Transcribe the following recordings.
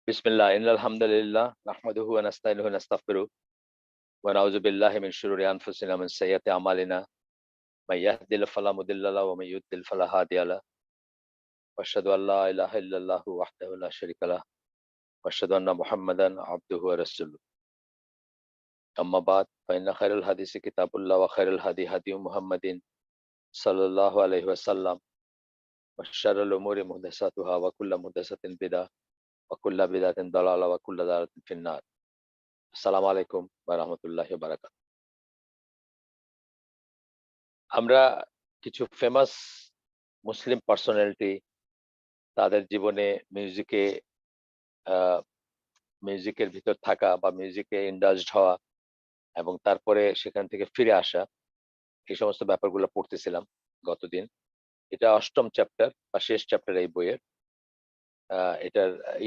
বিসমিল্লাহ ইন্নাল হামদুলিল্লাহ নাহমাদুহু ওয়া নাস্তাইনুহু ওয়া নাস্তাগফিরুহ ওয়া নাউযু বিল্লাহি মিন শুরুরি আনফুসিনা ওয়া মিন সাইয়্যাতি আমালিনা মাই ইয়াহদিহিল্লাহু ফালা মুদিল্লা লাহু ওয়া মাই ইউদ্লিল ফালা হাদিয়া লাহু ওয়া আশহাদু আল লা ইলাহা ইল্লাল্লাহু ওয়াহদাহু লা শারীকা লাহু ওয়া আশহাদু আন্না মুহাম্মাদান আবদুহু ওয়া রাসূলুহু আম্মা বাদ ফাইন্না খায়রাল হাদিসি কিতাবুল্লাহ ওয়া খায়রাল হাদি হাদিয়ু মুহাম্মাদিন সাল্লাল্লাহু আলাইহি ওয়াসাল্লাম ওয়া শাররুল উমুরি মুহদাসাতুহা ওয়া কুল্লু মুহদাসাতিন বিদআহ ওয়া কুল্লু বিদআতিন দালালাহ ওয়া কুল্লু দালালাতিন ফিন-নার। আসসালামু আলাইকুম ওয়া রাহমাতুল্লাহি ওয়া বারাকাতুহু। আমরা কিছু ফেমাস মুসলিম পার্সোনালিটি তাদের জীবনে মিউজিকে আহ, মিউজিকের ভিতর থাকা বা মিউজিকে ইন্ডালজড হওয়া এবং তারপরে সেখান থেকে ফিরে আসা, এই সমস্ত ব্যাপারগুলো পড়তেছিলাম গতদিন। এটা অষ্টম চ্যাপ্টার বা শেষ চ্যাপ্টার এই বইয়ের।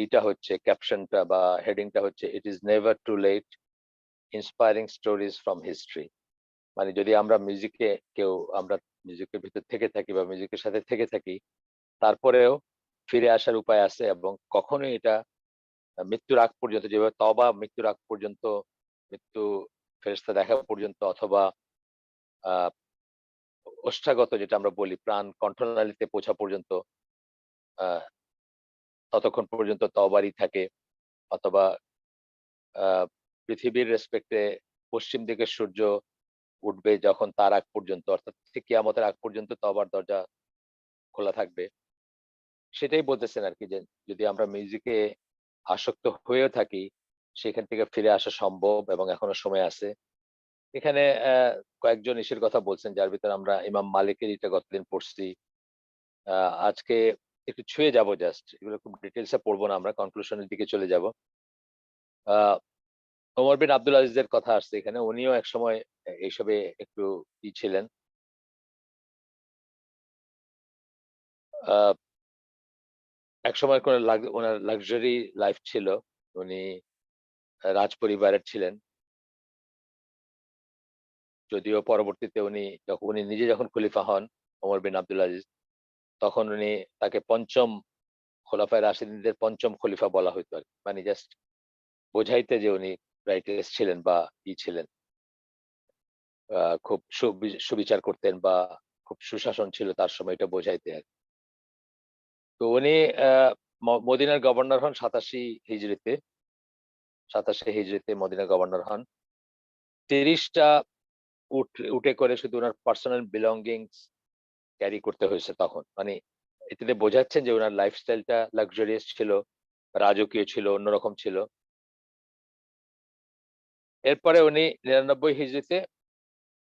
এইটা হচ্ছে ক্যাপশনটা বা হেডিংটা হচ্ছে it is never too late, inspiring stories from history. মানে যদি আমরা আমরা মিউজিকের ভিতর থেকে থাকি বা মিউজিকের সাথে থেকে থাকি, তারপরেও ফিরে আসার উপায় আছে এবং কখনোই এটা মৃত্যুর আগ পর্যন্ত, যেভাবে তওবা মৃত্যুর আগ পর্যন্ত, মৃত্যু ফেরেশতা দেখা পর্যন্ত, অথবা আহ ওষ্ঠাগত যেটা আমরা বলি প্রাণ কণ্ঠনালীতে পৌঁছা পর্যন্ত, আহ ততক্ষণ পর্যন্ত তওবারই থাকে। অথবা আহ পৃথিবীর রেসপেক্টে পশ্চিম দিকে সূর্য উঠবে যখন, তার আগ পর্যন্ত, অর্থাৎ ঠিক কিয়ামতের আগ পর্যন্ত তওবার দরজা খোলা থাকবে। সেটাই বলতেছেন আর কি, যে যদি আমরা মিউজিকে আসক্ত হয়েও থাকি, সেখান থেকে ফিরে আসা সম্ভব এবং এখনো সময় আছে। এখানে কয়েকজন ইসের কথা বলছেন, যার ভিতরে আমরা ইমাম মালিকের এটা গতদিন পড়ছি। আজকে একটু ছুঁয়ে যাব, জাস্ট এগুলো খুব ডিটেলসে পড়বো না, আমরা কনক্লুশনের দিকে চলে যাব। আহ ওমর বিন আব্দুল আজিজের কথা আসছে এখানে। উনিও একসময় এইসবে একটু ছিলেন। আহ একসময় কোন ওনার লাক্সারি লাইফ ছিল। উনি রাজ পরিবারের ছিলেন, যদিও পরবর্তীতে উনি নিজে যখন খলিফা হন, ওমর বিন আব্দুল আজিজ, তখন তাকে পঞ্চম খোলাফায়ে রাশিদিনদের পঞ্চম খলিফা বলা হইতো আর কি। মানে জাস্ট বোঝাইতে যে উনি রাইটার্স ছিলেন বা ছিলেন, খুব সুবিচার করতেন বা খুব সুশাসন ছিল তার সময়, এটা বোঝাইতে আর কি। তো উনি মদিনার গভর্নর হন 87 হিজরিতে। 87 হিজরিতে মদিনার গভর্নর হন। 30টা উঠে করে শুধু ওনার পার্সোনাল বিলঙ্গিংস ক্যারি করতে হয়েছে তখন। মানে এতে বোঝাচ্ছেন যে ওনার লাইফস্টাইলটা লাক্সারিয়াস ছিল, রাজকীয় ছিল, অন্যরকম ছিল। এরপরে উনি 99 হিজরিতে,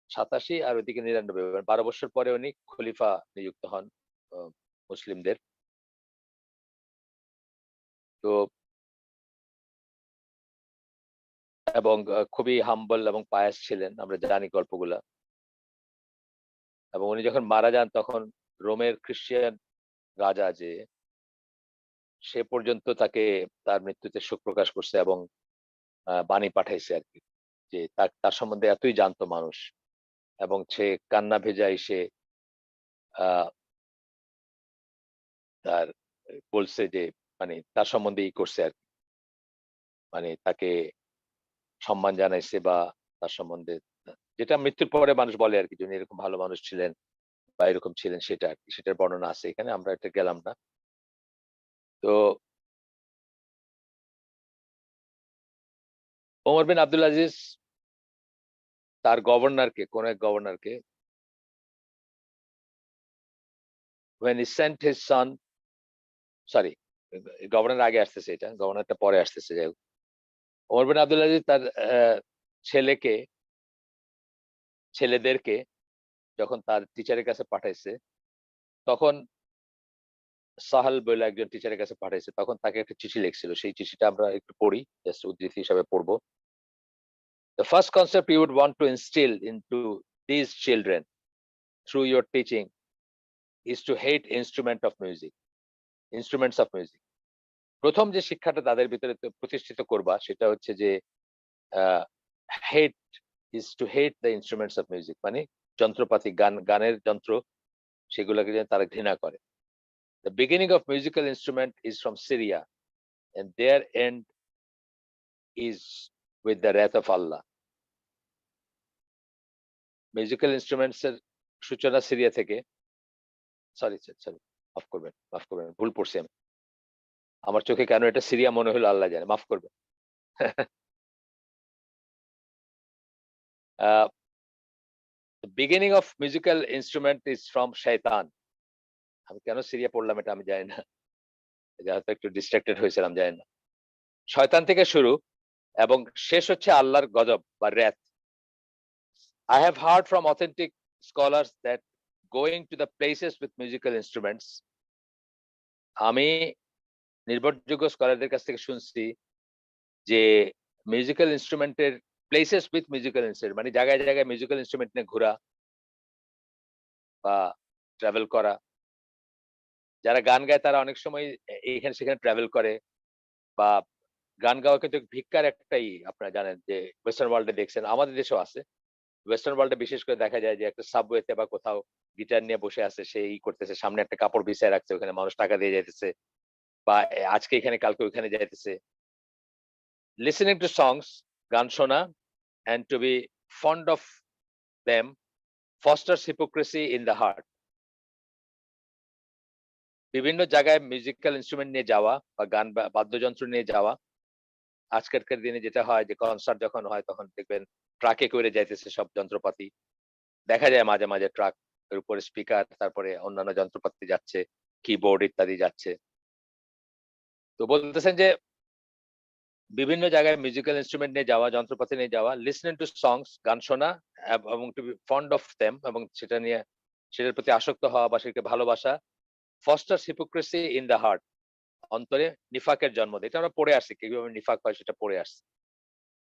87 আর ওইদিকে 99, 12 বছর পরে উনি খলিফা নিযুক্ত হন আহ, মুসলিমদের। তো এবং খুবই হাম্বল এবং পায়াস ছিলেন, আমরা জানি গল্পগুলা। এবং উনি যখন মারা যান, তখন রোমের খ্রিস্টান রাজা, যে সে পর্যন্ত তার মৃত্যুতে শোক প্রকাশ করছে এবং বাণী পাঠাইছে আর কি, যে তার সম্বন্ধে এতই জানতো মানুষ। এবং সে কান্না ভেজায় সে আহ তার বলছে যে, মানে তার সম্বন্ধে করছে আর কি, মানে তাকে সম্মান জানাইছে বা তার সম্বন্ধে, যেটা মৃত্যুর পরে মানুষ বলে আর কি, যে উনি এরকম ভালো মানুষ ছিলেন বা এরকম ছিলেন, সেটা আর কি, সেটার বর্ণনা আছে এখানে, আমরা এটা গেলাম না। তো ওমর বিন আব্দুল আজিজ তার কোন এক গভর্নরকে, when he sent his son, sorry, governor আগে আসতেছে, এটা গভর্নরটা পরে আসতেছে, যাই হোক। ওমর বিন আব্দুল আজিজ তার ছেলেকে ছেলেদেরকে যখন তার টিচারের কাছে পাঠাইছে, তখন সাহাল বলে একজন টিচারের কাছে পাঠাইছে, তখন তাকে একটা চিঠি লিখছিল। সেই চিঠিটা আমরা একটু পড়ি, জাস্ট উদ্ধৃতি হিসাবে পড়বো। The first concept you would want to instill into these children through your teaching is to hate instruments of music. প্রথম যে শিক্ষাটা তাদের ভিতরে প্রতিষ্ঠিত করবা, সেটা হচ্ছে যে hate is to hate the instruments of music. মানে যন্ত্রপাতি, গানের যন্ত্র, সেগুলোকে যেন তারা ঘৃণা করে। The beginning of musical instrument is from Syria. and their end is with the wrath of Allah. Musical instruments এর সূচনা সিরিয়া থেকে, সরি মাফ করবেন ভুল পড়ছি আমি, আমার চোখে কেন এটা সিরিয়া মনে হলো আল্লাহ জানে, মাফ করবেন। The beginning of musical instrument is from শয়তান। আমি কেন সিরিয়া পড়লাম এটা আমি জানি না, হয়তো একটু ডিস্ট্রাক্টেড হয়েছিলাম, জানি না। শয়তান থেকে শুরু এবং শেষ হচ্ছে আল্লাহর গজব বা wrath. I have heard from authentic scholars that going to the places with musical instruments, আমি নির্ভরযোগ্য স্কলারদের কাছ থেকে শুনছি যে মিউজিক্যাল ইনস্ট্রুমেন্টের প্লেসেস উইথ মিউজিক্যাল ইনস্ট্রুমেন্ট মানে জায়গায় জায়গায় মিউজিক্যাল ইনস্ট্রুমেন্ট নিয়ে ঘোরা বা ট্রাভেল করা। যারা গান গায় তারা অনেক সময় এইখানে সেখানে ট্রাভেল করে, বা গান গাওয়া কিন্তু ভিক্ষার একটাই, আপনারা জানেন যে ওয়েস্টার্ন ওয়ার্ল্ডে দেখছেন, আমাদের দেশেও আছে। ওয়েস্টার্ন ওয়ার্ল্ডে বিশেষ করে দেখা যায় যে একটা সাবওয়েতে বা কোথাও গিটার নিয়ে বসে আছে, সে ই করতেছে, সামনে একটা কাপড় বিছায় রাখছে, ওখানে মানুষ টাকা দিয়ে যাইতেছে, বা আজকে এখানে কালকে ওইখানে যাইতেছে। লিসেনিং টু সংস, গান শোনা, and to be fond of them fosters hypocrisy in the heart. বিভিন্ন জায়গায় মিউজিক্যাল ইনস্ট্রুমেন্ট নিয়ে যাওয়া বা গান বাদ্যযন্ত্র নিয়ে যাওয়া, আজকালকার দিনে যেটা হয় যে কনসার্ট যখন হয় তখন দেখবেন ট্রাকে করে যাইতেছে সব যন্ত্রপাতি, দেখা যায় মাঝে মাঝে ট্রাক এর উপরে স্পিকার, তারপরে অন্যান্য যন্ত্রপাতি যাচ্ছে, কিবোর্ড ইত্যাদি যাচ্ছে। তো বলতেছেন যে বিভিন্ন জায়গায় মিউজিক্যাল ইনস্ট্রুমেন্ট নিয়ে যাওয়া, যন্ত্রপাতি নিয়ে যাওয়া, লিসেনিং টু সংস, গান শোনা, এবং to be fond of them, এবং সেটা নিয়ে সেটার প্রতি আসক্ত হওয়া বা সেটাকে ভালোবাসা, Faustus hypocrisy in the heart, অন্তরে নিফাকের জন্ম দেয়। এটা আমরা পড়ে আসছি, কিভাবে নিফাক হয় সেটা পড়ে আসছি।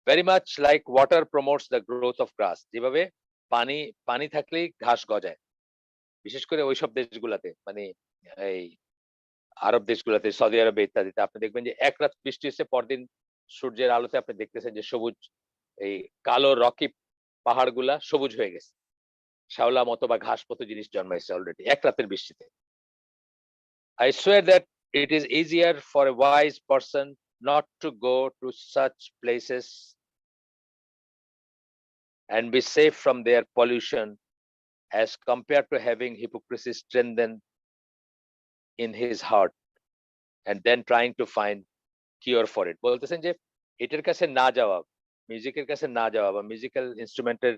Very much like water promotes the growth of grass, যেভাবে পানি পানি থাকলেই ঘাস গজায়, বিশেষ করে ওইসব দেশগুলাতে, মানে এই আরব দেশগুলাতে, সৌদি আরবে ইত্যাদিতে আপনি দেখবেন যে এক রাত বৃষ্টি হচ্ছে, পরদিন সূর্যের আলোতে আপনি দেখতেছেন যে সবুজ, এই কালো রকি পাহাড়গুলা সবুজ হয়ে গেছে, শ্যাওলা মতো বা ঘাস মতো জিনিস জন্মাইছে অলরেডি এক রাতের বৃষ্টিতে। I swear that it is easier for a wise person not to go to such places and be safe from their pollution as compared to having hypocrisy strengthened in his heart and then trying to find cure for it. বলতেছেন যে এটার কাছে না যাওয়া, মিউজিকের কাছে না যাওয়া বা মিউজিক্যাল ইনস্ট্রুমেন্টের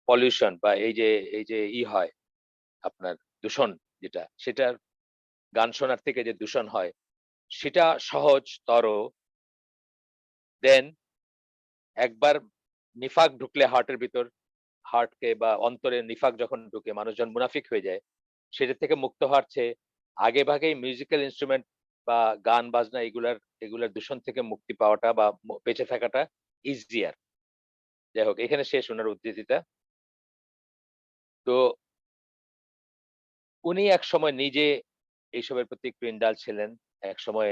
পলিউশন বা এই যে হয় আপনার দূষণ, যেটা সেটার গান শোনার থেকে যে দূষণ হয় সেটা সহজতর দেন একবার নিফাক ঢুকলে হার্টের ভিতর, হার্টকে বা অন্তরে নিফাক যখন ঢুকে মানুষজন মুনাফিক হয়ে যায়, সেটা থেকে মুক্ত হওয়ার চেয়ে আগে ভাগেই মিউজিক্যাল ইনস্ট্রুমেন্ট বা গান বাজনা এগুলার দূষণ থেকে মুক্তি পাওয়াটা বা বেঁচে থাকাটা ইজিয়ার। যাই হোক, এখানে শেষ ওনার উদ্ধৃতিটা। তো উনি এক সময় নিজে এইসবের প্রতি একটু ইন্ডাল ছিলেন। এক সময়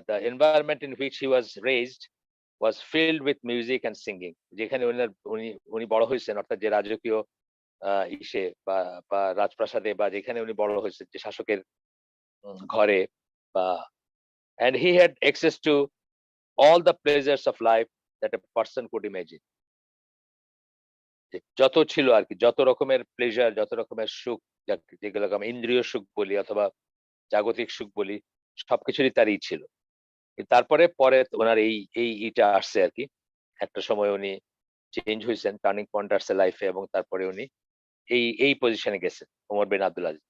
the environment in which he was raised was filled with music and singing. যেখানে উনি বড় হয়েছেন, অর্থাৎ যে রাজকীয় ইসে বা রাজপ্রাসাদে বা যেখানে উনি বড় হয়েছেন, যে শাসকের ঘরে, বা and he had access to all the pleasures of life that a person could imagine. যত ছিল আর কি, যত রকমের প্লেজার, যত রকমের সুখ, যেগুলোকে আমরা ইন্দ্রিয় সুখ বলি অথবা জাগতিক সুখ বলি, সবকিছুরই তারই ছিল। তারপরে পরে ওনার এইটা আসছে আর কি, একটা সময় উনি চেঞ্জ হয়েছেন, টার্নিং পয়েন্ট আসছে লাইফে, এবং তারপরে উনি এই পজিশনে গেছেন, ওমর বিন আব্দুল আজিজ।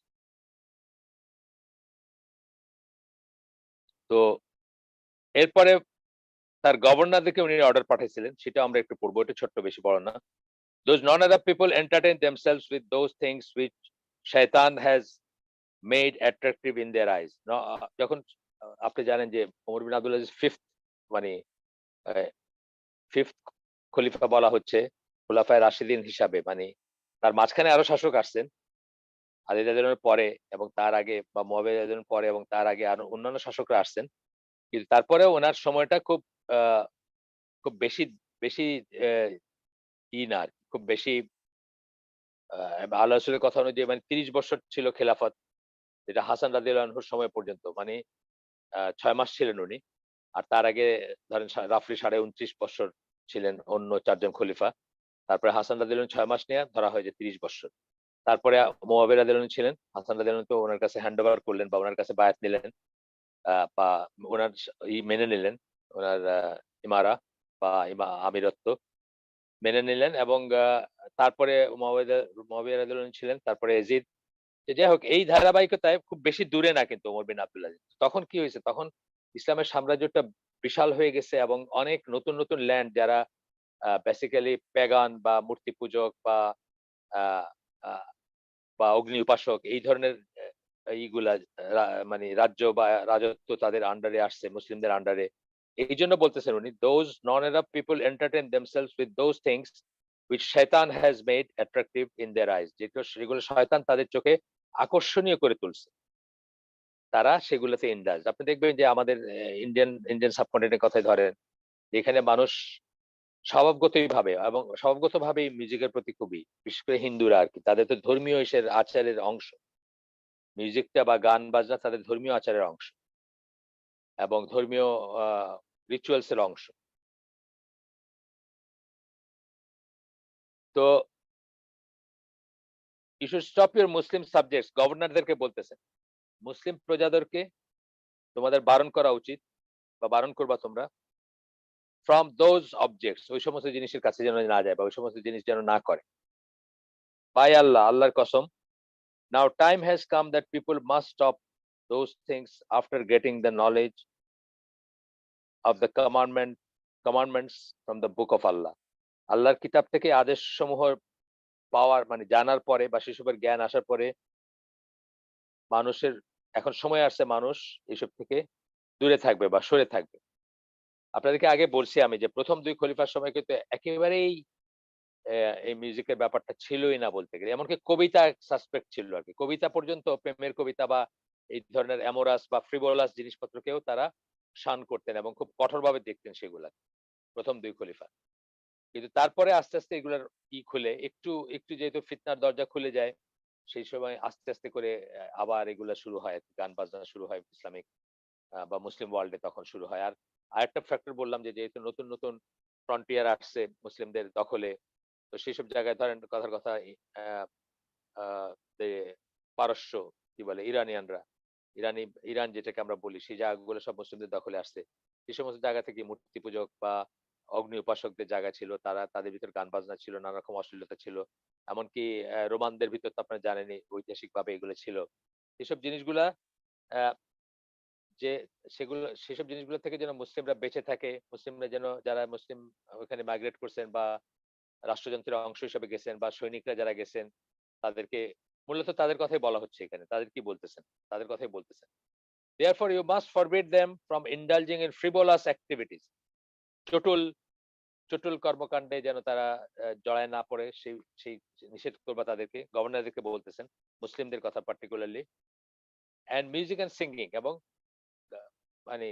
তো এরপরে তার গভর্নরদেরকে উনি অর্ডার পাঠাইছিলেন, সেটা আমরা একটু পড়বো, এটা ছোট্ট, বেশি বড় না। Those non-Arab people entertain themselves with those things which shaitan has made attractive in their eyes. যখন আপনি জানেন যে ওমর বিন আব্দুল আজিজ মানে ফিফথ খলিফা বলা হচ্ছে খোলাফায়ে রাশিদিন হিসাবে, মানে তার মাঝখানে আরো শাসক আসছেন, আলী রাদিয়াল্লাহু আনহুর পরে এবং তার আগে, বা মুয়াবিয়া রাদিয়াল্লাহু আনহুর পরে এবং তার আগে আরো অন্যান্য শাসকরা আসছেন, কিন্তু তারপরেও ওনার সময়টা খুব বেশি বেশি না আর কি, খুব বেশি আল্লাহ রাসূলের কথা অনুযায়ী মানে 30 বছর ছিল খেলাফত, যেটা হাসান রাদিয়াল্লাহু আনহুর সময় পর্যন্ত, মানে 6 মাস ছিলেন উনি। আর তার আগে ধরেন রাফলি 29.5 বছর ছিলেন অন্য 4 জন খলিফা। তারপরে হাসান রাদিয়াল্লাহু আনহু 6 মাস নেয়া ধরা হয় যে 30 বছর। তারপরে মুয়াবিয়া রাদিয়াল্লাহু আনহু ছিলেন। হাসান রাদিয়াল্লাহু আনহু তো উনার কাছে হ্যান্ড ওভার করলেন বা উনার কাছে বায়াত নিলেন। বা উনার মেনে নিলেন। উনার ইমারা বা আমিরত্ব মেনে নিলেন এবং তারপরে মুয়াবিয়া রাদিয়াল্লাহু আনহু ছিলেন। তারপরে ইয়াজিদ। যাই হোক এই ধারাবাহিকতায় খুব বেশি দূরে না কিন্তু ওমর বিন আব্দুল আজিজ। তখন কি হয়েছে? তখন ইসলামের সাম্রাজ্যটা বিশাল হয়ে গেছে এবং অনেক নতুন, নতুন ল্যান্ড যারা বেসিক্যালি প্যাগান বা মূর্তি পূজক বা আ আ বা অগ্নি উপাসক এই ধরনের এইগুলা মানে রাজ্য বা রাজত্ব তাদের আন্ডারে আসছে মুসলিমদের আন্ডারে। এইজন্য বলতেছেন উনি, "Those non-Arab people entertain themselves with those things which Shaitan has made attractive in their eyes." যেগুলো শয়তান তাদের চোখে আকর্ষণীয় করে তুলছে। তারা সেগুলোতে ইন্ডালজ। আপনি দেখবেন যে আমাদের ইন্ডিয়ান সাবকন্টিনেন্টের কথাই ধরেন। এখানে মানুষ স্বভাবগতই ভাবে এবং স্বভাবগতভাবেই মিউজিকের প্রতি খুবই, বিশেষ করে হিন্দুরা আরকি। তাদের তো ধর্মীয় আচারের অংশ। মিউজিকটা বা গান বাজনা তাদের ধর্মীয় আচারের অংশ এবং ধর্মীয় আ রিচুয়ালস এর অংশ। তো "You should stop your Muslim subjects" গভর্নরদেরকে বলতেছেন। মুসলিম প্রজাদেরকে তোমাদের বারণ করা উচিত বা বারণ করবা তোমরা "from those objects" ওই সমস্ত জিনিসের কাছে যেন না যায় বা ওই সমস্ত জিনিস যেন না করে। "By Allah" আল্লাহর কসম, "now time has come that people must stop those things after getting the knowledge of the commandments from the book of Allah." আল্লাহর কিতাব থেকে আদেশসমূহ পাওয়ার মানে জানার পরে বা সেসবের জ্ঞান আসার পরে মানুষের এখন সময় আসছে মানুষ এসব থেকে দূরে থাকবে বা সরে থাকবে। আপনাদেরকে আগে বলছি আমি যে ১ম ২ খলিফার সময় কিন্তু একেবারেই এই মিউজিকের ব্যাপারটা ছিলই না বলতে গেলে। এমনকি কবিতা সাসপেক্ট ছিল আরকি। কবিতা পর্যন্ত প্রেমের কবিতা বা এই ধরনের অ্যামোরাস বা ফ্রিভোলাস জিনিসপত্রকেও তারা শান করতেন এবং খুব কঠোরভাবে দেখতেন সেগুলা। ১ম ২ খলিফা। কিন্তু তারপরে আস্তে, আস্তে এগুলার খুলে একটু যেহেতু ফিতনার দরজা খুলে যায়, সেই সময় আস্তে, আস্তে করে আবার এগুলা শুরু হয়। গান বাজনা শুরু হয় ইসলামিক বা মুসলিম ওয়ার্লড এ তখন শুরু হয়। আর আরেকটা ফ্যাক্টর বললাম যে যেহেতু নতুন, নতুন ফ্রন্টিয়ার আসছে মুসলিমদের দখলে। তো সেসব জায়গায় ধরেন কথার কথা আ আ যে পারস্য কি বলে ইরানিয়ানরা, ইরান যেটাকে আমরা বলি সেই জায়গাগুলো সব মুসলিমদের দখলে আসছে। সে সমস্ত জায়গা থেকে মূর্তি পূজক বা অগ্নি উপাসকদের জায়গা ছিল। তাদের ভিতর গান বাজনা ছিল, নানা রকম অশ্লীলতা ছিল। এমনকি রোমানদের ভিতর তো আপনারা জানেনই ঐতিহাসিকভাবে এগুলো ছিল। এসব জিনিসগুলা অ্যা যে সেসব জিনিসগুলো থেকে যেন মুসলিমরা বেঁচে থাকে, মুসলিমরা যেন যারা মুসলিম ওখানে মাইগ্রেট করছেন বা রাষ্ট্রযন্ত্রের অংশ হিসেবে গেছেন বা সৈনিকরা যারা গেছেন তাদেরকে মূলত তাদের কথাই বলা হচ্ছে এখানে। তাদের কি বলতেছেন? তাদের কথাই বলতেছেন। Therefore you must forbid them from indulging in frivolous activities. চটুল চটুল কর্মকাণ্ডে যেন তারা জড়ায় না পড়ে সেই সেই নিষেধ করবা তাদেরকে। গভর্নরদেরকে বলতেছেন। মুসলিমদের কথা particularly. And music and singing এবং আ মানে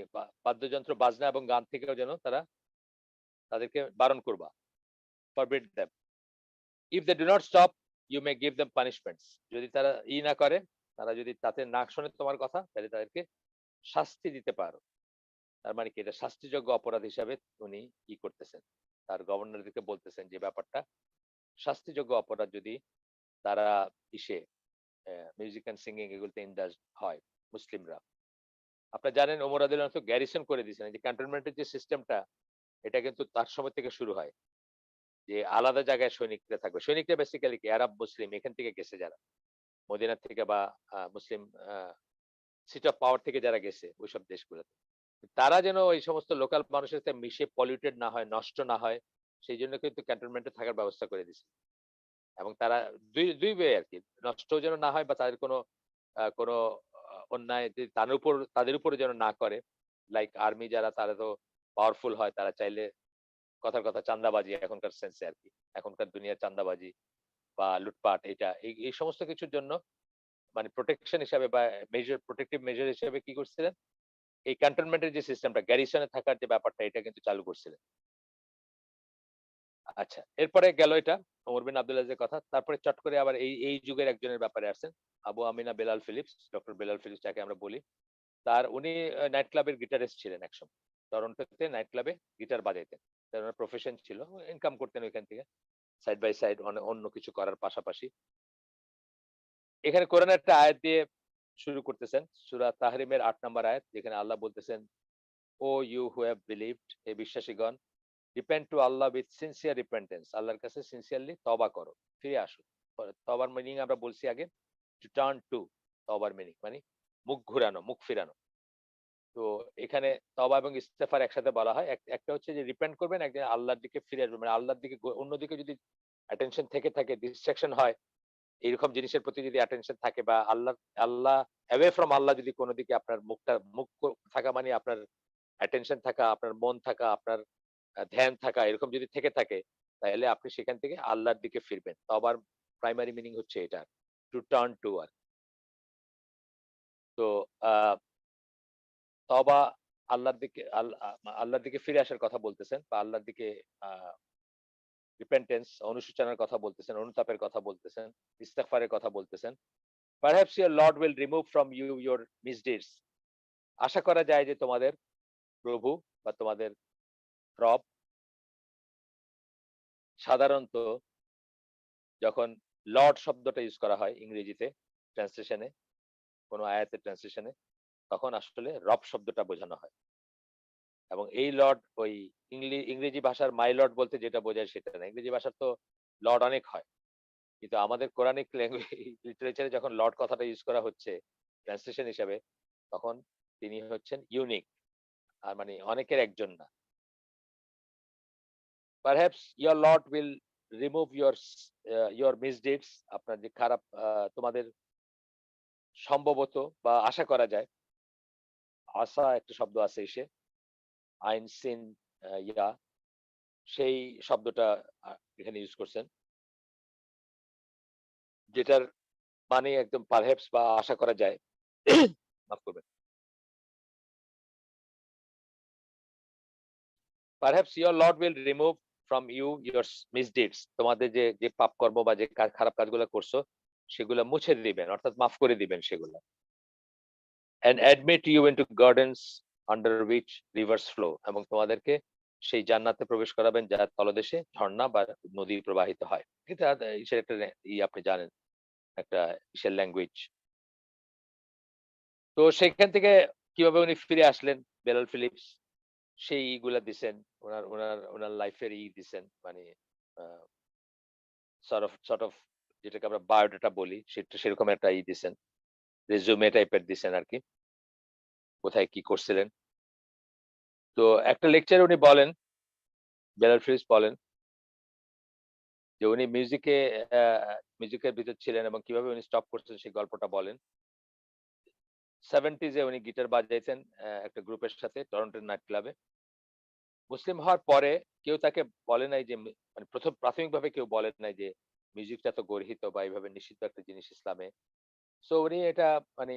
বাদ্যযন্ত্র বাজনা এবং গান থেকেও যেন তাদেরকে বারণ করবা। Forbid them. If they do not stop, you may give them punishments. যদি তারা না করে, তারা যদি তাতে না শোনে তোমার কথা, তাহলে তাদেরকে শাস্তি দিতে পারো। তার মানে কি এটা শাস্তিযোগ্য অপরাধ হিসাবে উনি করতেছেন। তার গভর্নরদেরকে বলতেছেন যে ব্যাপারটা শাস্তিযোগ্য অপরাধ যদি তারা ইসে মিউজিক অ্যান্ড সিঙ্গিং এগুলোতে ইন্ডালজ হয় মুসলিমরা। আপনারা জানেন ওমর রাদিয়াল্লাহু আনহু তো গ্যারিসন করে দিয়েছেন। এই যে ক্যান্টনমেন্টের যে সিস্টেমটা এটা কিন্তু তার সময় থেকে শুরু হয়। যে আলাদা জায়গায় সৈনিকরা থাকবে। সৈনিকরা বেসিক্যালি কি আরব মুসলিম এখান থেকে গেছে যারা। মদিনা থেকে বা মুসলিম আ সিট অফ পাওয়ার থেকে যারা গেছে ওইসব দেশগুলোতে। তারা যেন ওই সমস্ত লোকাল মানুষের সাথে মিশে পলিউটেড না হয়, নষ্ট না হয়। সেইজন্য কিন্তু ক্যান্টনমেন্টে থাকার ব্যবস্থা করে দিছে। এবং তারা ২ ওয়ে আরকি। নষ্টও যেন না হয় বা তাদের কোনো অন্যায় যে তাদের উপরে যেন না করে। লাইক আর্মি যারা তারা তো পাওয়ারফুল হয়। তারা চাইলে কথার কথা চাঁদাবাজি এখনকার সেন্সে আরকি। এখনকার দুনিয়ার চাঁদাবাজি বা লুটপাট এই সমস্ত কিছুর জন্য মানে প্রোটেকশন হিসাবে বা প্রোটেক্টিভ মেজার হিসেবে কি করছিলেন? এই ক্যান্টনমেন্টের যে সিস্টেমটা গ্যারিসনে থাকার যে ব্যাপারটা এটা কিন্তু চালু করছিলেন। আচ্ছা, এরপরে গেল এটা ওমর বিন আব্দুল আজিজের কথা। তারপরে চট করে আবার এই যুগের একজনের ব্যাপারে আসছেন। Abu Ameenah Bilal Philips, doctor Bilal Philips যাকে আমরা বলি। তার উনি নাইট ক্লাবের গিটারিস্ট ছিলেন একসময়। টরন্টোতে নাইট ক্লাবে গিটার বাজাইতেন। তার ওনার প্রফেশন ছিল। ইনকাম করতেন ওইখান থেকে। সাইড বাই সাইড অন্য কিছু করার পাশাপাশি। এখানে কোরআনের একটা আয়াত দিয়ে শুরু করতেছেন। সূরা তাহরিমের ৮ নাম্বার আয়াত, যেখানে আল্লাহ বলতেছেন, "O you who have believed", হে বিশ্বাসীগণ, "রিপেন্ট টু আল্লাহ উইথ সিনসিয়ার রিপেন্টেন্স", আল্লাহর কাছে সিনসিয়ারলি তওবা করো, ফিরে আসো। তওবার মিনিং আমরা বলছি আগে, টু টার্ন টু, তওবার মিনিং মানে মুখ ঘুরানো, মুখ ফিরানো। তো এখানে তওবা এবং ইস্তেগফার একসাথে বলা হয়। একটা হচ্ছে যে রিপেন্ট করবেন, একটা আল্লাহর দিকে ফিরে আসবেন। মানে আল্লাহর দিকে অন্যদিকে যদি অ্যাটেনশন থেকে থাকে, ডিস্ট্রাকশন হয়, এইরকম জিনিসের প্রতি যদি অ্যাটেনশন থাকে বা আল্লাহ অ্যাওয়ে ফ্রম আল্লাহ যদি কোন দিকে আপনার মুখ থাকা মানে আপনার অ্যাটেনশন থাকা, আপনার মন থাকা, আপনার ধ্যান থাকা, এরকম যদি থেকে থাকে, তাহলে আপনি সেখান থেকে আল্লাহর দিকে ফিরবেন। তওবার প্রাইমারি মিনিং হচ্ছে এটা। To turn toward. তো আ তওবা আল্লাহর দিকে আল্লাহর দিকে ফিরে আসার কথা বলতেছেন বা আল্লাহর দিকে আ রিপেন্টেন্স, অনুশোচনার কথা বলতেছেন, অনুতাপের কথা বলতেছেন, ইস্তেগফারের কথা বলতেছেন। Perhaps your Lord will remove from you your misdeeds. আশা করা যায় যে তোমাদের প্রভু বা তোমাদের রব সাধারণত যখন লর্ড শব্দটা ইউজ করা হয় ইংরেজিতে ট্রান্সলেশনে, কোন আয়াতের ট্রান্সলেশনে, তখন আসলে রব শব্দটা বোঝানো হয়। এবং এই লর্ড ওই ইংরেজি ভাষার মাই লর্ড বলতে যেটা বোঝায় সেটা না। ইংরেজি ভাষার তো লর্ড অনেক হয়। কিন্তু আমাদের কোরানিক ল্যাঙ্গুয়েজ লিটারেচারে যখন লর্ড কথাটা ইউজ করা হচ্ছে ট্রান্সলেশন হিসাবে, তখন তিনি হচ্ছেন ইউনিক। আর মানে অনেকের একজন না। Perhaps your Lord will remove your misdeeds, আপনার যে খারাপ তোমাদের সম্ভবত বা আশা করা যায়, আশা একটা শব্দ আছে এসে, আইন সিন ইয়া, সেই শব্দটা এখানে ইউজ করছেন। যেটার মানে একদম পারহ্যাপস বা আশা করা যায়। মাফ করবেন। Perhaps your Lord will remove from you your misdeeds, তোমাদের যে পাপকর্ম বা যে খারাপ কাজগুলো করছো সেগুলা মুছে দিবেন, অর্থাৎ মাফ করে দিবেন সেগুলা। And admit you into gardens under which rivers flow, এবং তোমাদেরকে সেই জান্নাতে প্রবেশ করাবেন যার তলদেশে ঝর্ণা বা নদী প্রবাহিত হয়। এটা ইসের একটা আপনি জানেন, একটা ইসের ল্যাঙ্গুয়েজ। তো সেখান থেকে কিভাবে উনি ফিরে আসলেন, বেলাল ফিলিপস, সেই ইগুলা দিছেন। উনার লাইফের দিছেন। মানে সর্ট অফ যেটাকে আমরা বায়োডাটা বলি, সেরকম একটা দিছেন। রেজুমে টাইপের দিছেন আরকি। কোথায় কি করছিলেন। তো একটা লেকচারে উনি বলেন, বেলাল ফিলিপস বলেন যে উনি মিউজিকের ভিতর ছিলেন এবং কিভাবে উনি স্টপ করছেন সেই গল্পটা বলেন। 70s এ উনি গিটার বাজাইতেন একটা গ্রুপের সাথে টরন্টোর নাইট ক্লাবে। মুসলিম হওয়ার পরে কেউ তাকে বলে নাই যে মানে প্রাথমিকভাবে কেউ বলেন নাই যে মিউজিকটা তো গর্হিত বা এইভাবে নিষিদ্ধ একটা জিনিস ইসলামে। সো উনি এটা মানে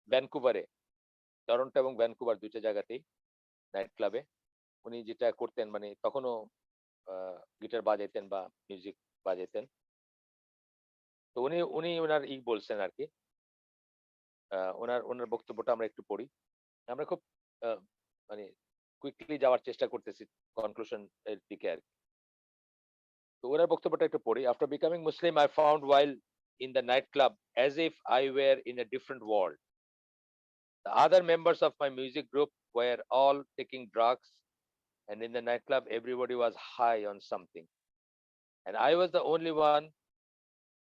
ভ্যানকুভারে, টরন্টো এবং ভ্যানকুভার ২ টা জায়গাতেই নাইট ক্লাবে উনি যেটা করতেন, মানে তখনও আ গিটার বাজাইতেন বা মিউজিক বাজাইতেন। তো উনি উনার বলছেন আরকি। উনার বক্তব্যটা আমরা একটু পড়ি। আমরা খুব আ মানে কুইকলি যাওয়ার চেষ্টা করতেছি কনক্লুশন এর দিকে আরকি। তো উনার বক্তব্যটা একটু পড়ি। "After becoming Muslim, I found while in the nightclub as if I were in a different world. The other members of my music group were all taking drugs, and in the nightclub everybody was high on something. And I was the only one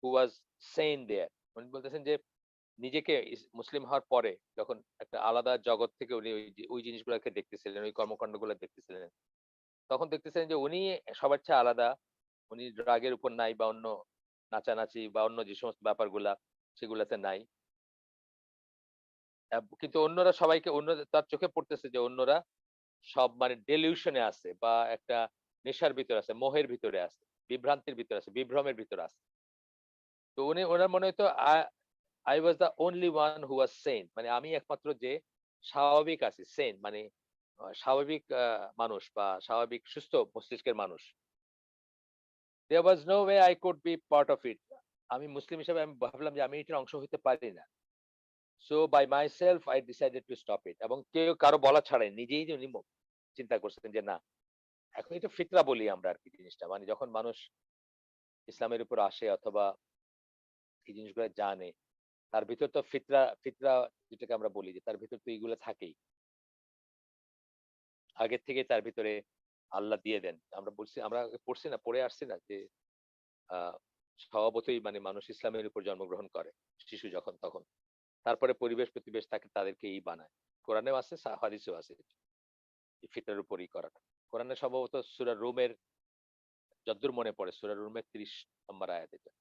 who was sane there." উনি বলতেছেন যে নিজেকে মুসলিম হওয়ার পরে যখন একটা আলাদা জগৎ থেকে উনি ওই জিনিসগুলোকে দেখতেছিলেন, ওই কর্মকান্ডগুলো দেখতেছিলেন, তখন দেখতেছিলেন যে উনি সবার চেয়ে আলাদা। উনি ড্রাগের উপর নাই বা অন্য নাচানাচি বা অন্য যে সমস্ত ব্যাপারগুলা সেগুলাতে নাই। কিন্তু অন্যরা সবাইকে তার চোখে পড়তেছে যে অন্যরা সব মানে ডেলিউশন এ আছে বা একটা নেশার ভিতরে আছে, মোহের ভিতরে আছে, বিভ্রান্তির ভিতরে আছে, বিভ্রমের ভিতরে আছে। তো ওনার মনে হইতো I was the only one who was sane, মানে আমি একমাত্র যে স্বাভাবিক আছি, সেন মানে স্বাভাবিক মানুষ বা স্বাভাবিক সুস্থ মস্তিষ্কের মানুষ। There was no way I could be part of it. আমি মুসলিম হিসেবে আমি ভাবলাম যে আমি এটার অংশ হইতে পারি না। So by myself I decided to stop it. এবং কেউ কারো বলা ছাড়াই নিজেই যে উনি চিন্তা করছেন যে না, এখন এটা ফিতরা বলি আমরা আরকি জিনিসটা। মানে যখন মানুষ ইসলামের উপর আসে অথবা এই জিনিসগুলো জানে, তার ভিতর তো ফিতরা ফিতরা যেটাকে আমরা বলি যে তার ভিতর তো এগুলো থাকেই। আগের থেকেই তার ভিতরে আল্লাহ দিয়ে দেন। আমরা বলছি, আমরা পড়ছি না, পড়ে আসছি না যে আ স্বভাবতই মানে মানুষ ইসলামের উপর জন্মগ্রহণ করে। শিশু যখন তখন। তারপরে পরিবেশ-প্রতিবেশ তাকে তাদেরকে বানায়। কোরআনেও আছে, হাদিসেও আছে। এই ফিতরার উপরই করাটা। কোরআনে সম্ভবত সূরা রুমের, যতদূর মনে পড়ে সূরা রুমের ৩০ নম্বর আয়াত এটা।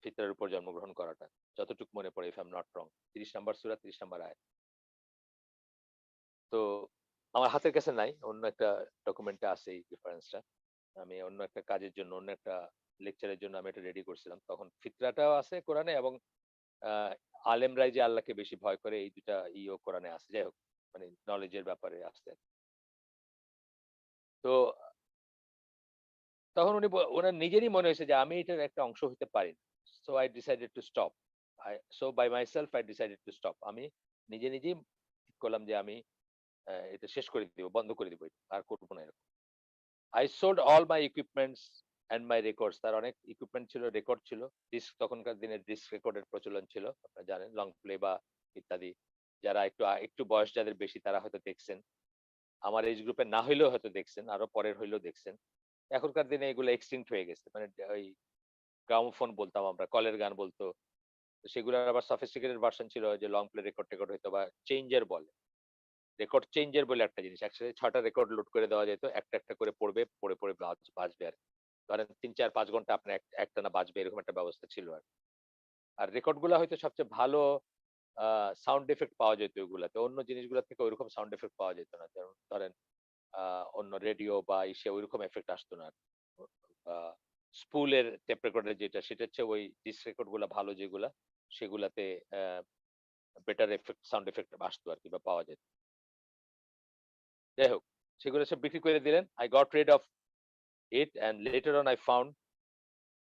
ফিতরার উপর জন্মগ্রহণ করাটা। যতটুকু মনে পড়ে, if I am not wrong. ৩০ নম্বর সূরা ৩০ নম্বর আয়াত। তো আমার হাতের কাছে নাই। অন্য একটা ডকুমেন্টে আছে এই রেফারেন্সটা। আমি অন্য একটা কাজের জন্য, অন্য একটা লেকচারের জন্য আমি এটা রেডি করছিলাম। তখন ফিতরাটাও আছে কোরআনে এবং আ আলেমরাই যে আল্লাহকে বেশি ভয় করে এই ২ টা কোরআনে আছে। যাই হোক, মানে নলেজ এর ব্যাপারে আছে। তো তখন উনার নিজেরই মনে হয়েছে যে আমি এটার একটা অংশ হইতে পারি না। So I decided to stop. So by myself I decided to stop. আমি নিজেই ঠিক করলাম যে আমি এটা শেষ করে দিব, বন্ধ করে দিব এটা। আর করব না এরকম। I sold all my equipments and my records. তার অনেক ইকুইপমেন্ট ছিল, রেকর্ড ছিল। তখনকার দিনে ডিস্ক রেকর্ডের প্রচলন ছিল। আপনারা জানেন, লং প্লে বা ইত্যাদি। যারা একটু বয়স যাদের বেশি তারা হয়তো দেখছেন। আমার এজ গ্রুপের না হইলেও হয়তো দেখছেন, আরো পরের হইলেও দেখছেন। এখনকার দিনে এগুলো এক্সটিংক্ট হয়ে গেছে। মানে ওই গ্রামোফোন বলতাম আমরা, কলের গান বলতো। তো সেগুলোর আবার সফিস্টিকেটেড ভার্সন ছিল যে লং প্লে রেকর্ড হইতো বা চেঞ্জার বলে। রেকর্ড চেঞ্জার বলে একটা জিনিস। একসাথে ৬ টা রেকর্ড লোড করে দেওয়া যেত। একটা করে পড়বে, পড়ে বাজবে আরকি। ধরেন ৩, ৪, ৫ ঘন্টা আপনার একটানা বাজবে, এরকম একটা ব্যবস্থা ছিল আরকি। আর রেকর্ড গুলা হয়তো সবচেয়ে ভালো আ সাউন্ড ইফেক্ট পাওয়া যেত ওগুলাতে। অন্য জিনিসগুলা থেকে ঐরকম সাউন্ড ইফেক্ট পাওয়া যেত না। যেমন ধরেন আ অন্য রেডিও বা ঐরকম ইফেক্ট আসতো না। আ স্পুলের টেপ রেকর্ডার যেটা, সেটার চেয়ে ওই ডিস্ক রেকর্ড গুলা ভালো যেগুলা, সেগুলাতে বেটার সাউন্ড ইফেক্ট আসতো আরকি বা পাওয়া যেত। যাই হোক, সেগুলো সব বিক্রি করে দিলেন। I got rid of it and later on I found,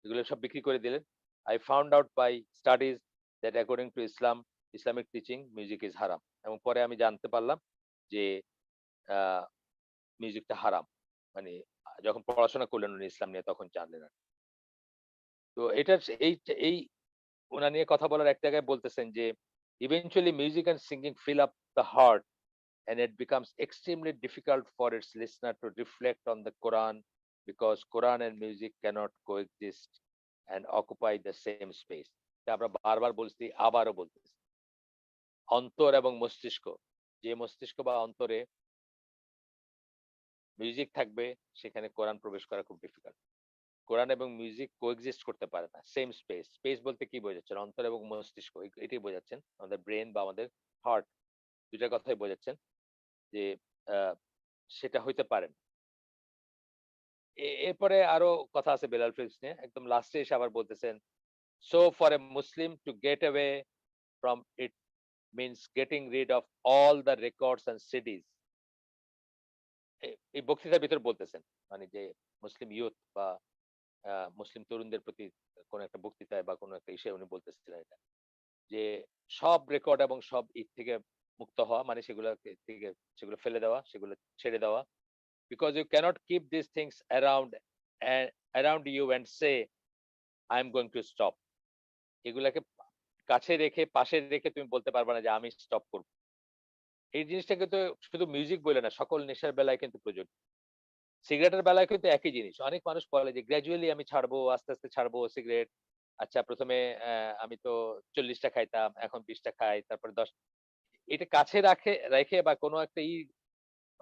এগুলো সব বিক্রি করে দিলেন। I found out by studies that according to Islam, Islamic teaching, music is haram. এবং পরে আমি জানতে পারলাম যে আ মিউজিকটা হারাম। মানে যখন পড়াশোনা করলেন উনি ইসলাম নিয়ে তখন জানলেন আরকি। তো এটার এই উনার নিয়ে কথা বলার এক জায়গায় বলতেছেন যে, "Eventually music and singing fill up the heart and it becomes extremely difficult for its listener to reflect on the Quran because Quran and music cannot coexist and occupy the same space." এটা আমরা বারবার বলছি, আবারও বলতেছি। অন্তর এবং মস্তিষ্ক, যে মস্তিষ্ক বা অন্তরে মিউজিক থাকবে সেখানে কোরআন প্রবেশ করা খুব ডিফিকাল্ট। কোরআন এবং মিউজিক কোএক্সিস্ট করতে পারে না। Same space. স্পেস বলতে কি বোঝাচ্ছেন? অন্তর এবং মস্তিষ্ক এটাই বোঝাচ্ছেন। আমাদের ব্রেইন বা আমাদের হার্ট ২ টার কথাই বোঝাচ্ছেন যে আ সেটা হইতে পারে না। এরপরে আরো কথা আছে বেলাল ফিল্মস নিয়ে। একদম লাস্টে এসে আবার বলতেছেন, "So for a Muslim to get away from it means getting rid of all the records and CDs." এই বক্তৃতার ভিতরে বলতেছেন। মানে যে মুসলিম ইয়ুথ বা মুসলিম তরুণদের প্রতি কোন একটা বক্তৃতায় বা কোন একটা উনি বলতেছিলেন এটা। যে সব রেকর্ড এবং সব থেকে মুক্ত হওয়া, মানে সেগুলো ফেলে দেওয়া, সেগুলো ছেড়ে দেওয়া। Because you cannot keep these things and around you and say, "I am going to stop." এগুলাকে কাছে রেখে, পাশে রেখে তুমি বলতে পারবা না যে আমি স্টপ করব। এই জিনিসটা কিন্তু শুধু মিউজিক বলে না, সকল নেশার বেলায় কিন্তু প্রযোজ্য। সিগারেটের বেলায় কিন্তু একই জিনিস। অনেক মানুষ বলে যে গ্র্যাজুয়ালি আমি ছাড়বো, আস্তে ছাড়বো সিগারেট। আচ্ছা ১ম এ আমি তো ৪০ টা খাইতাম, এখন ২০ টা খাই, তারপরে ১০। এটা কাছে রেখে বা কোনো একটা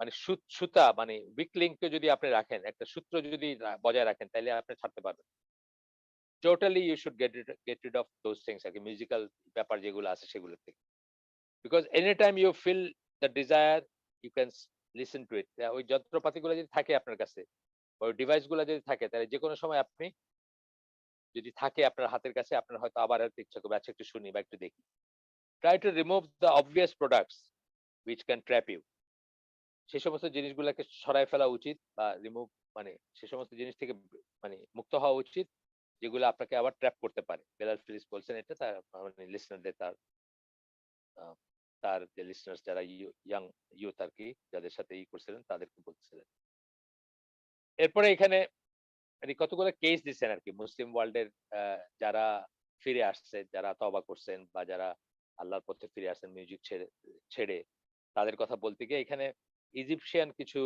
মানে সুতা মানে উইক লিংক কে যদি আপনি রাখেন, একটা সূত্র যদি বজায় রাখেন তাইলে আপনি ছাড়তে পারবেন। Totally you should get rid of those things আরকি, মিউজিক্যাল ব্যাপার যেগুলো আছে সেগুলো থেকে। Because any time you feel the desire you can listen to it. ওই যন্ত্রপাতিগুলো যদি থাকে আপনার কাছে, ওই ডিভাইস গুলো যদি থাকে তাহলে যেকোনো সময় আপনি যদি থাকে আপনার হাতের কাছে, আপনার হয়তো আবার হয়তো ইচ্ছা করবে আচ্ছা একটু শুনি বা একটু দেখি। Try to remove the obvious products which can trap you. সে সমস্ত জিনিসগুলাকে সরায় ফেলা উচিত বা রিমুভ, মানে সে সমস্ত জিনিস থেকে মানে মুক্ত হওয়া উচিত যেগুলো আপনাকে আবার ট্র্যাপ করতে পারে। বেলাল ফিলিপস বলছেন এটা তার মানে লিসনারদের তার তার যে লিসনার্স যারা ইয়াং ইউথ আর কি, যাদের সাথে করছিলেন তাদেরকে বলতেছিলেন। এরপরে এখানে মানে কতগুলো কেস দিচ্ছেন আর কি মুসলিম ওয়ার্ল্ডের যারা ফিরে আসছে, যারা তওবা করছেন বা যারা আল্লাহর পথে ফিরে আসছেন মিউজিক ছেড়ে ছেড়ে তাদের কথা বলতে গিয়ে এখানে ইজিপশিয়ান কিছু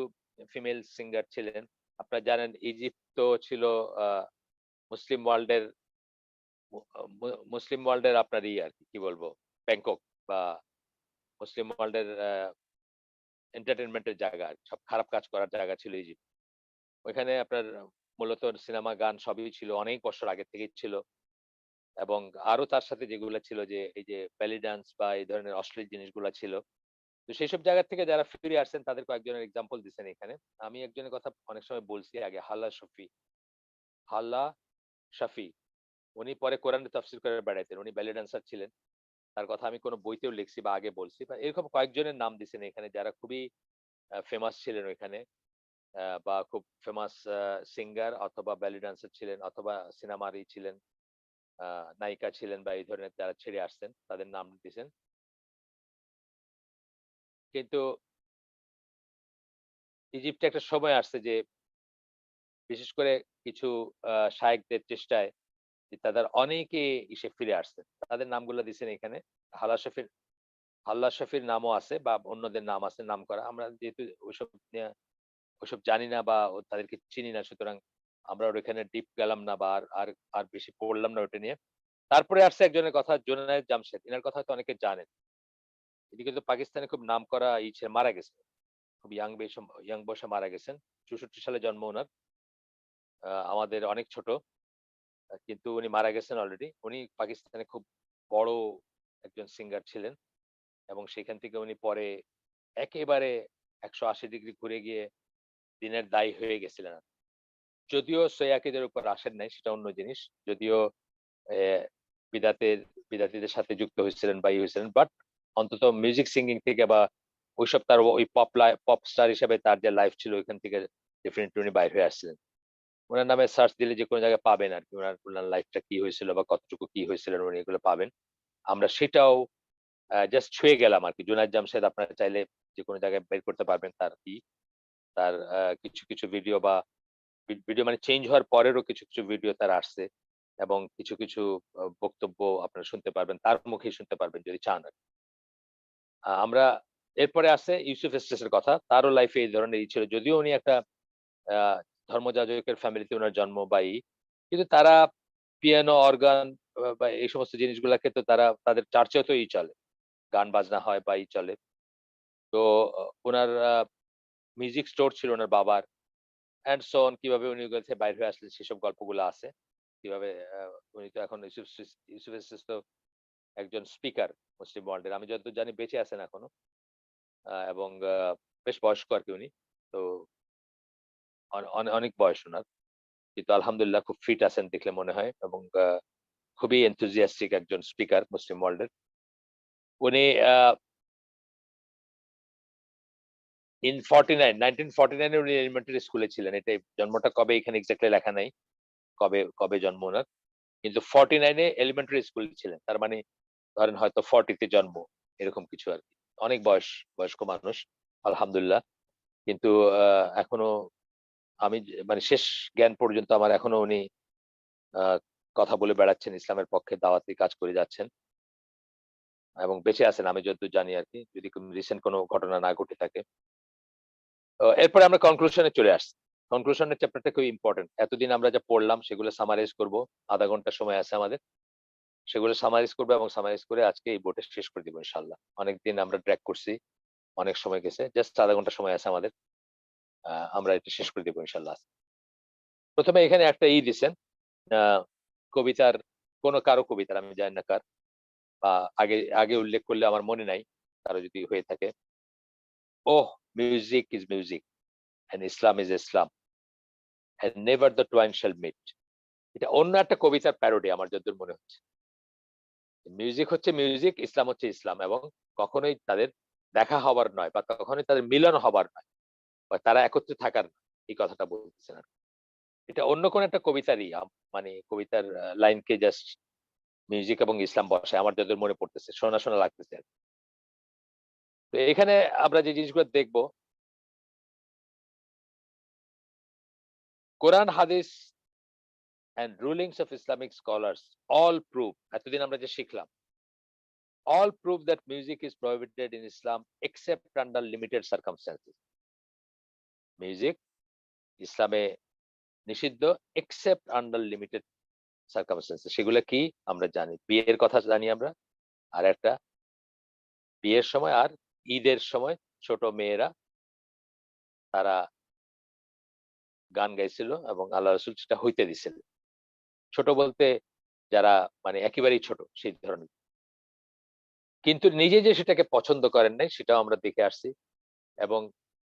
ফিমেল সিঙ্গার ছিলেন। আপনারা জানেন ইজিপ্ট তো ছিল আহ, মুসলিম ওয়ার্ল্ডের মুসলিম ওয়ার্ল্ডের আপনার আর কি কি বলবো ব্যাংকক বা মুসলিম ওয়ার্ল্ডের এন্টারটেনমেন্টের জায়গা, সব খারাপ কাজ করার জায়গা ছিল ইজিপ্ট। ওইখানে আপনার মূলত সিনেমা গান সবই ছিল, অনেক বছর আগে থেকেই ছিল। এবং আরো তার সাথে যেগুলো ছিল যে এই যে বেলি ডান্স বা এই ধরনের অশ্লীল জিনিসগুলো ছিল। তো সেইসব জায়গা থেকে যারা ফিরে আসছেন তাদের কয়েকজনের এক্সাম্পল দিচ্ছেন এখানে। আমি একজনের কথা অনেক সময় বলছি আগে, হাল্লা শফি। হাল্লা শাফি উনি পরে কোরআনে তাফসীর করে বেড়াইতেন, উনি বেলি ডান্সার ছিলেন। তার কথা আমি কোনো বইতেও লিখছি বা আগে বলছি, বা এরকম কয়েকজনের নাম দিচ্ছেন এখানে যারা খুবই ফেমাস ছিলেন ওইখানে, বা খুব ফেমাস সিঙ্গার অথবা বেলি ডান্সার ছিলেন অথবা সিনেমারই ছিলেন, নায়িকা ছিলেন বা এই ধরনের যারা ছেড়ে আসছেন তাদের নাম দিয়েছেন। কিন্তু ইজিপ্টে একটা সময় আসছে যে বিশেষ করে কিছু শায়েকদের চেষ্টায় যে তাদের অনেকে এসে ফিরে আসছেন। তাদের নামগুলো দিয়েছেন এখানে। হাল্লা শফির হাল্লা শফির নামও আছে বা অন্যদের নাম আছে নাম করা। আমরা যেহেতু ওইসব নিয়ে ওইসব জানি না বা তাদেরকে চিনি না, সুতরাং আমরা ওর এখানে ডিপ গেলাম না বা আর আর আর বেশি পড়লাম না ওটা নিয়ে। তারপরে আসছে একজনের কথা, জুনায়েদ জামশেদ। এনার কথা হয়তো অনেকে জানেন। তিনি কিন্তু পাকিস্তানে খুব নামকরা মারা গেছেন। খুব ইয়াং বয়সে মারা গেছেন। ৬৪ সালে জন্ম উনার। আমাদের অনেক ছোট। কিন্তু উনি মারা গেছেন অলরেডি। উনি পাকিস্তানে খুব বড় একজন সিঙ্গার ছিলেন এবং সেখান থেকে উনি পরে একেবারে ১৮০ ডিগ্রি ঘুরে গিয়ে দিনের দায়ী হয়ে গেছিলেন। যদিও সৈয়দ উপর আসেন নাই, সেটা অন্য জিনিস। যদিও এ বিদাতের বিদাতিদের সাথে যুক্ত হয়েছিলেন বা হয়েছিলেন, বাট অন্তত মিউজিক সিঙ্গিং থেকে বা ওইসব তার ওই পপ স্টার হিসেবে তার যে লাইফ ছিল ওইখান থেকে ডেফিনেটলি উনি বাইর হয়ে আসছিলেন। ওনার নামে সার্চ দিলে যে কোনো জায়গায় পাবেন আর কি, ওনার ওনার লাইফটা কি হয়েছিল বা কতটুকু কি হয়েছিলেন উনি এগুলো পাবেন। আমরা সেটাও জাস্ট ছুঁয়ে গেলাম আর কি। জুনায়েদ জামশেদ আপনারা চাইলে যে কোনো জায়গায় বের করতে পারবেন তার তার কিছু কিছু ভিডিও বা ভিডিও মানে চেঞ্জ হওয়ার পরেরও কিছু কিছু ভিডিও তার আসছে এবং কিছু কিছু বক্তব্য আপনারা শুনতে পারবেন, তার মুখেই শুনতে পারবেন যদি চান আর কি। আমরা এরপরে আছে ইউসুফ এস্টেসের কথা। তারও লাইফে এই ধরনের ছিল, যদিও উনি একটা আহ ধর্মযাজকের ফ্যামিলিতে ওনার জন্ম বা কিন্তু তারা পিয়ানো অর্গান বা এই সমস্ত জিনিসগুলাকে তো তারা তাদের চার্চেও তো চলে, গান বাজনা হয় বা চলে। তো ওনার মিউজিক স্টোর ছিল ওনার বাবার, অ্যান্ড সো অন, কিভাবে উনি ওগুলো থেকে বাইর হয়ে আসলেন সেসব গল্পগুলো আছে। কিভাবে উনি তো এখন ইউসুফ এসেস তো একজন স্পিকার মুসলিম ওয়ার্ল্ডের, আমি যতদূর জানি বেঁচে আছেন এখনো। এবং বেশ বয়স্ক আর কি উনি। তো অনেক বয়স উনার, কিন্তু আলহামদুলিল্লাহ খুব ফিট আছেন দেখলে মনে হয় এবং খুবই এনথুজিয়াস্টিক একজন স্পিকার মুসলিম ওয়ার্ল্ডের। উনি ইন 49 1949 উনি এলিমেন্টারি স্কুলে ছিলেন। এটাই জন্মটা কবে এখানে এক্স্যাক্টলি লেখা নাই, কবে কবে জন্ম ওনার। কিন্তু 49 এলিমেন্টারি স্কুল ছিলেন, তার মানে ধরেন হয়তো 40 তে জন্ম, এরকম কিছু আর কি। অনেক বয়স্ক মানুষ আলহামদুলিল্লাহ। কিন্তু এখনো আমি মানে শেষ জ্ঞান পর্যন্ত আমার এখনো উনি আহ, কথা বলে বেড়াচ্ছেন, ইসলামের পক্ষে দাওয়াতি কাজ করে যাচ্ছেন এবং বেঁচে আছেন আমি যতদূর জানি আর কি, যদি রিসেন্ট কোনো ঘটনা না ঘটে থাকে। তো এরপরে আমরা কনক্লুশনে চলে আসছি। কনক্লুশনের চ্যাপ্টারটা খুব ইম্পর্টেন্ট। এতদিন আমরা যা পড়লাম সেগুলো সামারাইজ করব। আধা ঘন্টা সময় আছে আমাদের, সেগুলো সামারাইজ করবো এবং সামারাইজ করে আজকে এই বোর্ডে শেষ করে দিব ইনশাল্লাহ। অনেকদিন আমরা ট্র্যাক করছি, অনেক সময় গেছে, জাস্ট আধা ঘন্টা সময় আছে আমাদের। আমরা এটা শেষ করে দিব ইনশাল্লাহ। প্রথমে এখানে একটা দিছেন কবিতার, কোন কারো কবিতার, আমি জানি না কার, বা আগে আগে উল্লেখ করলে আমার মনে নাই, কারো যদি হয়ে থাকে। Oh, music is music and Islam is Islam and never the twain shall meet. এটা অন্য একটা কবিতার প্যারোডি আমার যতদূর মনে হচ্ছে। মিউজিক হচ্ছে মিউজিক, ইসলাম হচ্ছে ইসলাম, এবং কখনোই তাদের দেখা হবার নয় বা কখনোই তাদের মিলন হবার নয় বা তারা একত্রে থাকার নয়, এই কথাটা বলতেছেন আর কি। এটা অন্য কোন একটা কবিতারই মানে কবিতার লাইনকে জাস্ট মিউজিক এবং ইসলাম বসায় আমার যতদূর মনে পড়তেছে, শোনা শোনা লাগতেছে। তো এখানে আমরা যে জিনিসগুলো দেখব, কোরআন হাদিস and rulings of Islamic scholars all prove, এতদিন আমরা যে শিখলাম, all prove that music is prohibited in Islam except under limited circumstances. Music ইসলামে নিষিদ্ধ except under limited circumstances. সেগুলো কি আমরা জানি, বিয়ের কথা জানি আমরা, আর একটা বিয়ের সময় আর ঈদের সময় ছোট মেয়েরা তারা গান গাইছিল এবং আল্লাহ রাসূল সেটা হইতে দিছিল। ছোট বলতে যারা মানে একেবারেই ছোট সেই ধরনের, কিন্তু নিজে যে সেটাকে পছন্দ করেন নাই সেটাও আমরা দেখে আসছি। এবং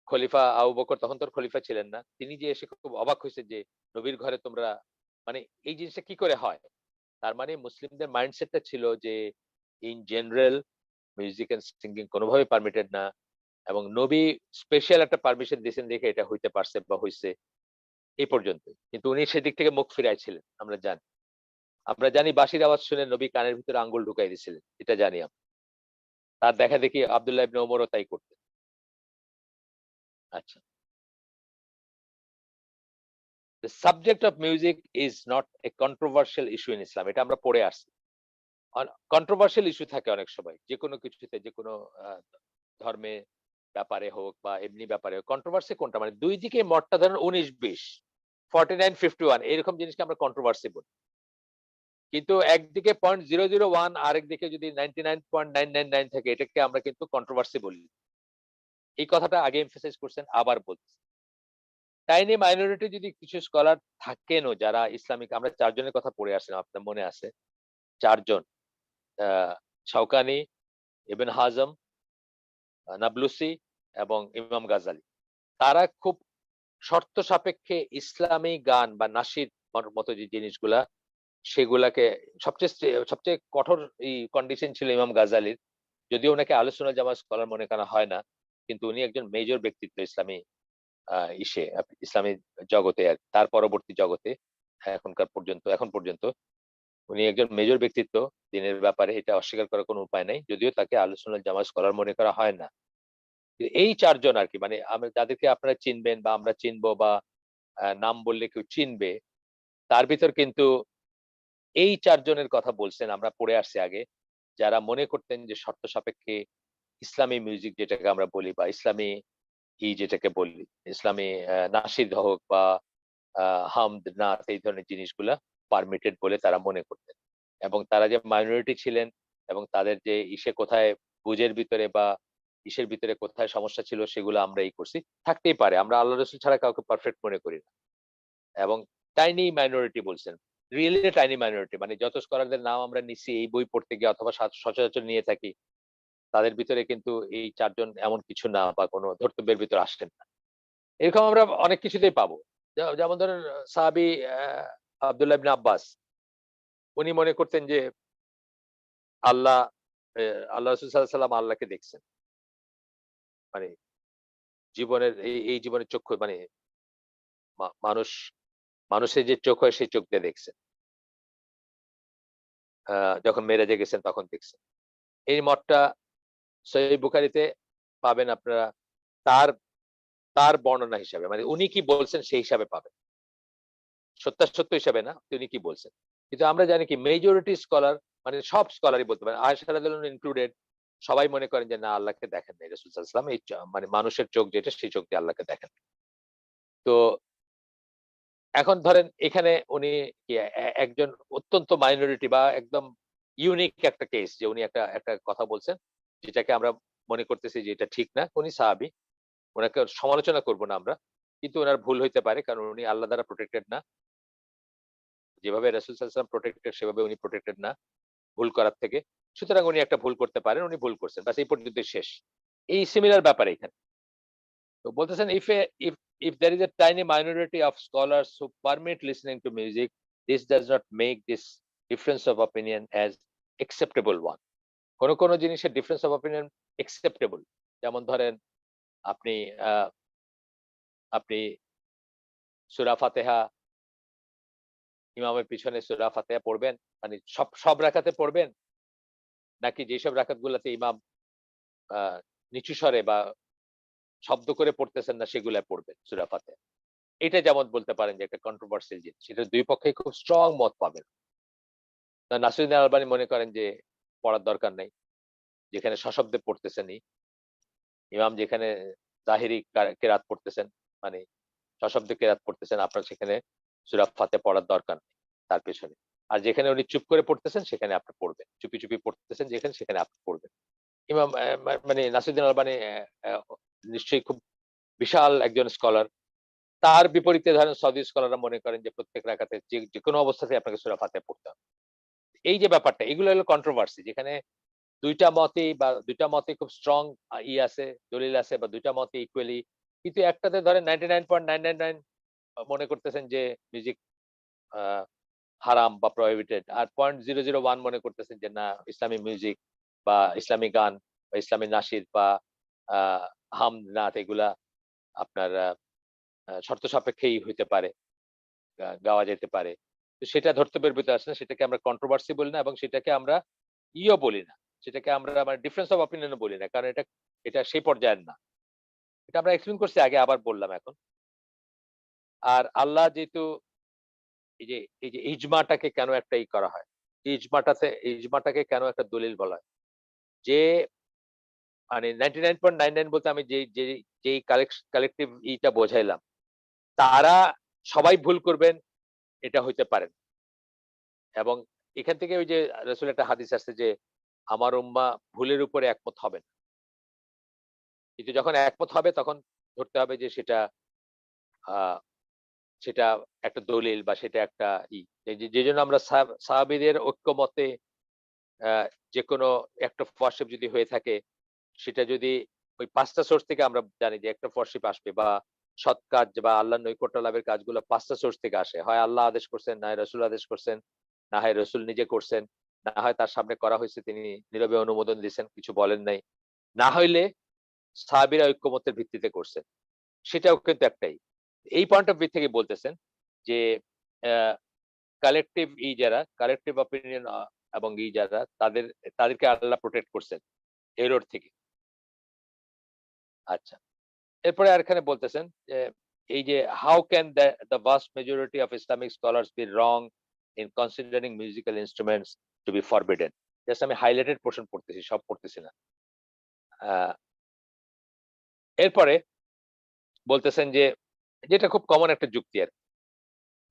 খলিফা আবু বকর তখন তো খলিফা ছিলেন না, তিনি যে এসে খুব অবাক হয়েছে যে নবীর ঘরে তোমরা, মানে এই জিনিসটা কি করে হয়। তার মানে মুসলিমদের মাইন্ডসেটটা ছিল যে in general music and singing কোনোভাবেই পারমিটেড না, এবং নবী স্পেশাল একটা পারমিশন দিয়েছেন দেখে এটা হইতে পারছে বা হইছে এই পর্যন্ত। কিন্তু উনি সেদিক থেকে মুখ ফিরাইছিলেন আমরা জানি। আমরা জানি বাঁশির আওয়াজ শুনে নবী কানের ভিতরে আঙ্গুল ঢুকাই দিয়েছিলেন, এটা জানি আমরা। তার দেখা দেখি আব্দুল্লাহ ইবনে ওমরও তাই করতেন। আচ্ছা, the subject of music is not a controversial issue in Islam, এটা আমরা পড়ে আসছি। কন্ট্রোভার্সিয়াল ইস্যু থাকে অনেক সময় যে কোনো কিছুতে, যে কোনো ধর্মে ব্যাপারে হোক বা এমনি ব্যাপারে হোক। কন্ট্রোভার্সি কোনটা, মানে দুই দিকে মতটা ধরেন 19-20, 49-51 এরকম জিনিসকে আমরা কন্ট্রোভার্সি বলি। কিন্তু একদিকে 0.001 আরেকদিকে যদি 99.999 থাকে এটাকে আমরা কিন্তু কন্ট্রোভার্সি বলি। এই কথাটা আগে এমফাসাইজ করছেন, আবার বলছি। টাইনি মাইনরিটি যদি কিছু স্কলার থাকেনও যারা ইসলামিক, আমরা 4 জনের কথা পড়ে আসছিলাম, আপনার মনে আছে 4 জন, শাওকানি, ইবন হাজম, নাবলুসি এবং ইমাম গাজালি। তারা খুব শর্ত সাপেক্ষে ইসলামী গান বা নাশিদ মতো যে জিনিসগুলা সেগুলাকে সবচেয়ে কঠোর এই কন্ডিশন ছিল ইমাম গাজালির। যদিও ওনাকে আহলে সুন্নাহ জামাত স্কলার মনে করা হয় না, কিন্তু উনি একজন মেজর ব্যক্তিত্ব ইসলামী ইসলামী জগতে, আর তার পরবর্তী জগতে এখন পর্যন্ত উনি একজন মেজর ব্যক্তিত্ব দিনের ব্যাপারে, এটা অস্বীকার করার কোনো উপায় নাই, যদিও তাকে আহলে সুন্নাহ জামাত স্কলার মনে করা হয় না। এই 4 জন আর কি, মানে যাদেরকে আপনারা চিনবেন বা আমরা চিনবো বা নাম বললে কেউ চিনবে, তার ভিতর কিন্তু এই 4 জনের কথা বলছেন, আমরা পড়ে আসছি আগে, যারা মনে করতেন যে শর্ত সাপেক্ষে ইসলামী মিউজিক যেটাকে আমরা বলি বা ইসলামী যেটাকে বলি, ইসলামী নাশিদ হোক বা হামদ, নাত, এই ধরনের জিনিসগুলা পারমিটেড বলে তারা মনে করতেন। এবং তারা যে মাইনরিটি ছিলেন এবং তাদের যে কোথায় বুঝের ভিতরে বা ইসের ভিতরে কোথায় সমস্যা ছিল সেগুলো আমরা করছি। থাকতেই পারে, আমরা আল্লাহ রাসূল ছাড়া কাউকে পারফেক্ট মনে করি না। এবং টাইনি মাইনরিটি বলছেন, রিয়েলি টাইনি মাইনরিটি, মানে যত স্কলারদের নাম আমরা নিচ্ছি এই বই পড়তে গিয়ে অথবা সচরাচর নিয়ে থাকি, তাদের ভিতরে কিন্তু এই 4 জন এমন কিছু না বা কোনো ধর্তব্যের ভিতরে আসেন না। এরকম আমরা অনেক কিছুতেই পাবো। যেমন ধরেন সাহাবী আব্দুল্লাহ ইবনে আব্বাস, উনি মনে করতেন যে আল্লাহ আল্লাহ রাসূল সাল্লাল্লাহু আলাইহি ওয়াসাল্লাম আল্লাহকে দেখছেন। মানে জীবনের এই জীবনের চক্ষু, মানে মানুষ, মানুষের যে চোখ হয় সেই চোখ দিয়ে দেখছেন। আ যখন মেরাজে গেছেন তখন দেখছেন। এই মতটা সহিহ বুখারীতে পাবেন আপনারা, তার তার বর্ণনা হিসাবে, মানে উনি কি বলছেন সেই হিসাবে পাবেন। সত্যাসত্য হিসাবে না, তিনি কি বলছেন। কিন্তু আমরা জানি কি মেজরিটি স্কলার, মানে সব স্কলারই বলতে পারেন, আয়েশা রাদিয়াল্লাহু আনহা ইনক্লুডেড, সবাই মনে করেন যে না, আল্লাহকে দেখেন নাই রাসূল সাল্লাল্লাহু আলাইহি ওয়াসাল্লাম, মানে মানুষের চোখ যেটা সেই চোখ দিয়ে আল্লাহকে দেখেন। তো এখন ধরেন এখানে উনি কি একজন অত্যন্ত মাইনরিটি বা একদম ইউনিক একটা কেস, যে উনি একটা একটা কথা বলছেন যেটাকে আমরা মনে করতেছি যে এটা ঠিক না। উনি সাহাবী, উনাকে সমালোচনা করব না আমরা, কিন্তু ওনার ভুল হইতে পারে, কারণ উনি আল্লাহ দ্বারা প্রোটেক্টেড না। যেভাবে রাসূল সাল্লাল্লাহু আলাইহি ওয়াসাল্লাম প্রোটেক্টেড সেভাবে উনি প্রোটেক্টেড না ভুল করার থেকে। সুতরাং উনি একটা ভুল করতে পারেন, উনি ভুল করছেন, বাস এই পর্যন্তই শেষ। এই সিমিলার ব্যাপার এখানে। তো বলতেছেন, if there is a tiny minority of scholars who permit listening to music, this does not make this difference of opinion as acceptable one. কোন জিনিসের ডিফারেন্স অফ অপিনিয়ন acceptable, যেমন ধরেন আপনি আপনি সূরা ফাতিহা, ইমামের পিছনে সূরা ফাতিহা পড়বেন, মানে সব রাকাতে পড়বেন, নাকি যেসব রাকাত গুলাতে ইমাম নিচু স্বরে বা শব্দ করে পড়তেছেন না সেগুলা পড়বেন সূরা ফাতিহা। এটা যেমন বলতে পারেন যে একটা কন্ট্রোভার্সিয়াল জিনিস। সেটা ২ পক্ষেই খুব স্ট্রং মত পাবেন। নাসিরুদ্দিন আলবানী মনে করেন যে পড়ার দরকার নাই। যেখানে সশব্দে পড়তেছেনই। ইমাম যেখানে জাহেরি কেরাত পড়তেছেন, মানে সশব্দে কেরাত পড়তেছেন, আপনার সেখানে সূরা ফাতিহা পড়ার দরকার নেই তার পেছনে। আর যেখানে উনি চুপ করে পড়তেছেন সেখানে আপনি পড়বেন। চুপি, চুপি পড়তেছেন যেখানে সেখানে আপনি পড়বেন। ইমাম মানে নাসিরুদ্দিন আলবানী নিশ্চয়ই খুব বিশাল একজন স্কলার। তার বিপরীতে ধরেন সৌদি স্কলাররা মনে করেন যে প্রত্যেক রাকাতে যেকোনো অবস্থাতেই আপনাকে সূরা ফাতিহা পড়তে হবে। এই যে ব্যাপারটা এগুলো হলো কন্ট্রোভার্সি যেখানে ২ টা মতেই বা ২ টা মতে খুব স্ট্রং আছে, দলিল আছে বা ২ টা মতে ইকুয়ালি কিন্তু একটাতে ধরেন 99.999 মনে করতেছেন যে মিউজিক আ হারাম বা প্রহিবিটেড আর 0.001 মনে করতেছেন যে না ইসলামিক মিউজিক বা ইসলামিক গান বা ইসলামিক নাশিদ বা আ হামদ নাত এগুলা আপনার শর্ত সাপেক্ষেই হইতে পারে। গাওয়া যেতে পারে। তো সেটা ধর্তব্যের ভিতরে আসে না। সেটাকে আমরা কন্ট্রোভার্সি বলি না এবং সেটাকে আমরা বলি না। সেটাকে আমরা মানে ডিফারেন্স অফ অপিনিয়ন ও বলি না। কারণ এটা সেই পর্যায়ের না। এটা আমরা এক্সপ্লেইন করছি আগে আবার বললাম এখন। আর আল্লাহ যেহেতু এই যে ইজমাটাকে কেন একটা করা হয়? ইজমাটাকে কেন একটা দলিল বলা হয়? যে মানে 99.99 বলতে আমি যেই কালেকটিভ বোঝাইলাম। তারা সবাই ভুল করবেন এটা হইতে পারে না। এবং এখান থেকে ওই যে রাসূলের একটা হাদিস আছে যে, "আমার উম্মাহ ভুলের উপরে একমত হবে না।" কিন্তু যখন একমত হবে তখন ধরতে হবে যে আ সেটা একটা দলিল বা সেটা একটা যেজন্য আমরা সাহাবীদের ঐক্যমতে আ যেকোনো একটা ওয়ারশিপ যদি হয়ে থাকে, সেটা যদি ওই ৫ টা সোর্স থেকে আমরা জানি যে একটা ওয়ারশিপ আসবে বা সৎ কাজ বা আল্লাহর নৈকট্য লাভের কাজগুলো ৫ টা সোর্স থেকে আসে। হয় আল্লাহ আদেশ করছেন, না হয় রাসূল আদেশ করছেন, না হয় রাসূল নিজে করছেন, না হয় তার সামনে করা হইছে তিনি নীরবে অনুমোদন দিছেন, কিছু বলেন নাই। না হইলে সাহাবীরা ঐক্যমতের ভিত্তিতে করছেন। সেটাও কিন্তু একটাই। এই পয়েন্ট অফ ভিউ থেকে বলতেছেন যে অ্যা কালেক্টিভ যারা কালেক্টিভ অপিনিয়ন এবং যারা তাদেরকে আল্লাহ প্রটেক্ট করছেন এরর থেকে। আচ্ছা। এরপরে আরেকখানে বলতেছেন যে এই যে how can the vast majority of Islamic scholars be wrong in considering musical instruments to be forbidden. Just আমি হাইলাইটেড পোরশন পড়তেছি, সব পড়তেছি না। আ এরপরে বলতেছেন যে যেটা খুব কমন একটা যুক্তি আরকি।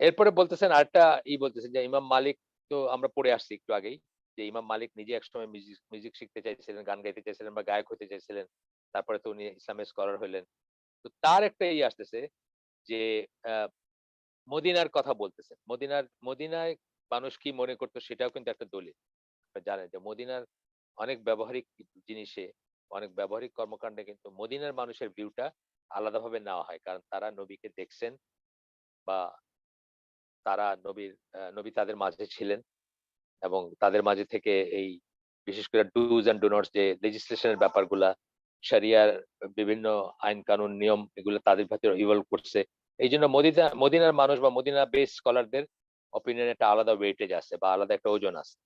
এরপরে বলতেছেন আরেকটা বলতেছেন যে ইমাম মালিক তো আমরা পড়ে আসছি একটু আগেই। যে ইমাম মালিক নিজে একসময় মিউজিক শিখতে চাইছিলেন, গান গাইতে চাইছিলেন বা গায়ক হতে চাইছিলেন। তারপরে তো উনি ইসলামের স্কলার হইলেন। তো তার একটা আসতেছে যে আ মদিনার কথা বলতেছেন। মদিনায় মানুষ কি মনে করত সেটাও কিন্তু একটা দলিল। আপনারা জানেন যে মদিনার অনেক ব্যবহারিক জিনিসে, অনেক ব্যবহারিক কর্মকাণ্ডে কিন্তু মদিনার মানুষের ভিউটা আলাদাভাবে নেওয়া হয়। কারণ তারা নবীকে দেখছেন বা তারা নবী তাদের মাঝে ছিলেন এবং তাদের মাঝে থেকে এই বিশেষ করে ডুজ অ্যান্ড ডো নটস যে লেজিসলেশন এর ব্যাপারগুলা, শরিয়ার বিভিন্ন আইন কানুন নিয়ম এগুলো তাদের ভেতরে ইভলভ করছে। এইজন্য মদিনার মানুষ বা মদিনা বেস স্কলারদের অপিনিয়ন একটা আলাদা ওয়েটেজ আছে বা আলাদা একটা ওজন আছে।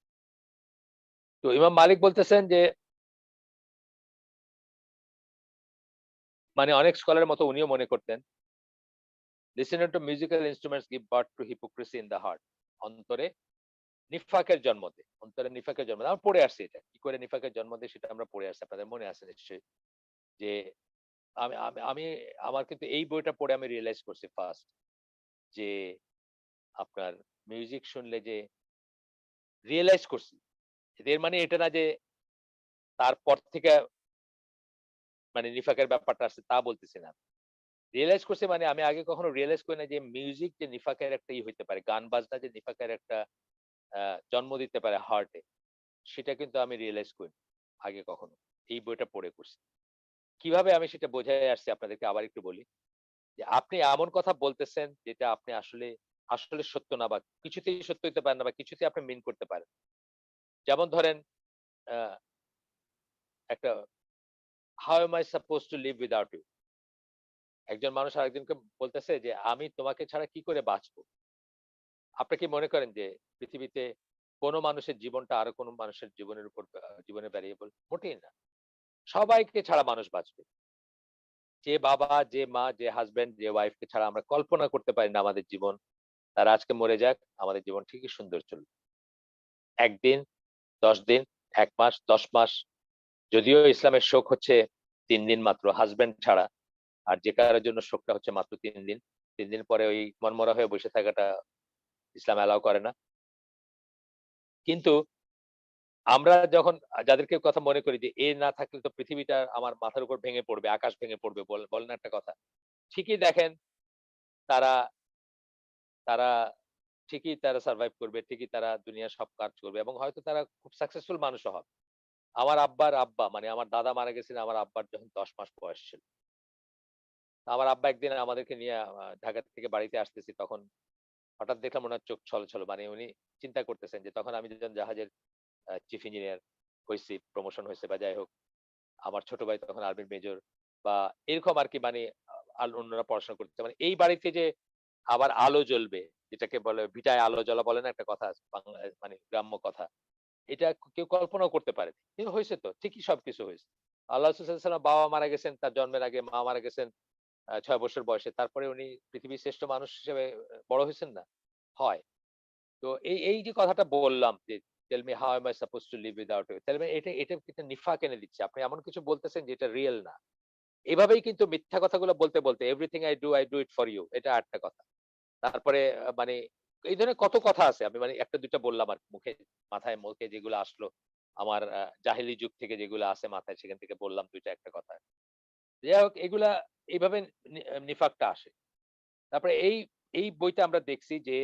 তো ইমাম মালিক বলতেছেন যে মানে অনেক স্কলারের মতো উনিও মনে করতেন, listening to musical instruments give birth to hypocrisy in the heart. অন্তরে নিফাকের জন্ম দেয়। অন্তরে নিফাকের জন্ম দেয়। আমরা পড়ে আসছি এটা। কি করে নিফাকের জন্ম দেয় সেটা আমরা পড়ে আসছি। আপনাদের মনে আছে নিশ্চয়ই। যে আমি আমি আমি আমার কিন্তু এই বইটা পড়ে আমি রিয়ালাইজ করছি ফার্স্ট যে আপনার মিউজিক শুনলে যে রিয়ালাইজ করছি। এর মানে এটা না যে তারপর থেকে মানে নিফাকের ব্যাপারটা আসছে তা বলতেছি না। রিয়ালাইজ করছি মানে আমি আগে কখনো রিয়ালাইজ করি না যে মিউজিক যে নিফাকের একটা হইতে পারে। গান বাজনা যে নিফাকের একটা আ জন্ম দিতে পারে হার্টে। সেটা কিন্তু আমি রিয়ালাইজ করিনি আগে কখনো। এই বইটা পড়ে করছি। কিভাবে আমি সেটা বোঝায় আসছি আপনাদেরকে আবার একটু বলি। যে আপনি এমন কথা বলতেছেন যেটা আপনি আসলে সত্য না বা কিছুতেই সত্য হইতে পারে না বা কিছুতেই আপনি মিন করতে পারেন। যেমন ধরেন আ একটা "How am I supposed to live without you?" একজন মানুষ আরেকজনকে বলতেছে যে, "আমি তোমাকে ছাড়া কি করে বাঁচবো?" আপনি কি মনে করেন যে পৃথিবীতে কোন মানুষের জীবনটা আরো কোন মানুষের জীবনের উপর জীবনের ভ্যারিয়েবল? মোটেই না। সবাইকে ছাড়া মানুষ বাঁচবে। যে বাবা, যে মা, যে হাসব্যান্ড, যে ওয়াইফকে ছাড়া আমরা কল্পনা করতে পারি না আমাদের জীবন। তারা আজকে মরে যাক, আমাদের জীবন ঠিকই সুন্দর চলবে। ১ দিন, ১০ দিন, ১ মাস, ১০ মাস। যদিও ইসলামের শোক হচ্ছে ৩ দিন মাত্র হাসব্যান্ড ছাড়া। আর যে কারোর জন্য শোকটা হচ্ছে মাত্র ৩ দিন। ৩ দিন পরে ওই মনমরা হয়ে বসে থাকাটা ইসলাম অ্যালাও করে না। কিন্তু আমরা যখন যাদেরকে কথা মনে করি যে এ না থাকলে তো পৃথিবীটা আমার মাথার উপর ভেঙে পড়বে, আকাশ ভেঙে পড়বে বলে না একটা কথা। ঠিকই দেখেন তারা তারা ঠিকই তারা সারভাইভ করবে, ঠিকই তারা দুনিয়ার সব কাজ করবে এবং হয়তো তারা খুব সাকসেসফুল মানুষও হবে। আমার আব্বার আব্বা মানে আমার দাদা মারা গেছিলেন আমার আব্বার যখন ১০ মাস বয়স ছিল। আমার আব্বা একদিন আমাদেরকে নিয়ে ঢাকা থেকে বাড়িতে আসতেছি তখন হঠাৎ দেখলাম উনার চোখ ছলছল। মানে উনি চিন্তা করতেছেন যে তখন আমি যখন জাহাজের চিফ ইঞ্জিনিয়ার হইছি, প্রমোশন হইছে বা যাই হোক, আমার ছোট ভাই তখন আর্মির মেজর বা এরকম আরকি মানে অন্যরা পড়াশোনা করতেছে। মানে এই বাড়িতে যে আবার আলো জ্বলবে, যেটাকে বলে ভিটায় আলো জ্বলা বলে না একটা কথা আছে বাংলায় মানে গ্রাম্য কথা। এটা কেউ কল্পনাও করতে পারেনি। কিন্তু হইছে তো, ঠিকই সবকিছু হইছে। আল্লাহ রাসূল সাল্লাল্লাহু আলাইহি ওয়াসাল্লাম বাবা মারা গেছেন তার জন্মের আগে, মা মারা গেছেন ৬ বছর বয়সে। তারপরে উনি পৃথিবীর শ্রেষ্ঠ মানুষ হিসেবে বড় হইছেন না? হয়। তো এই যে কথাটা বললাম যে, "tell me how am I supposed to live without you?" তার মানে এটা কিন্তু নিফাক এনে দিচ্ছে। আপনি এমন কিছু বলতেছেন যেটা রিয়াল না। এভাবেই কিন্তু মিথ্যা কথাগুলো বলতে, "everything I do it for you" এটা আরেকটা কথা। তারপরে মানে এই ধরনের কত কথা আছে। আমি মানে ১ টা ২ টা বললাম আরকি মাথায় মুখে যেগুলো আসলো। আমার জাহেলি যুগ থেকে যেগুলো আছে মাথায় সেখান থেকে বললাম ২ টা ১ টা কথা। যাই হোক এগুলা এইভাবে নিফাকটা আসে। তারপরে এই বইতে আমরা দেখছি যে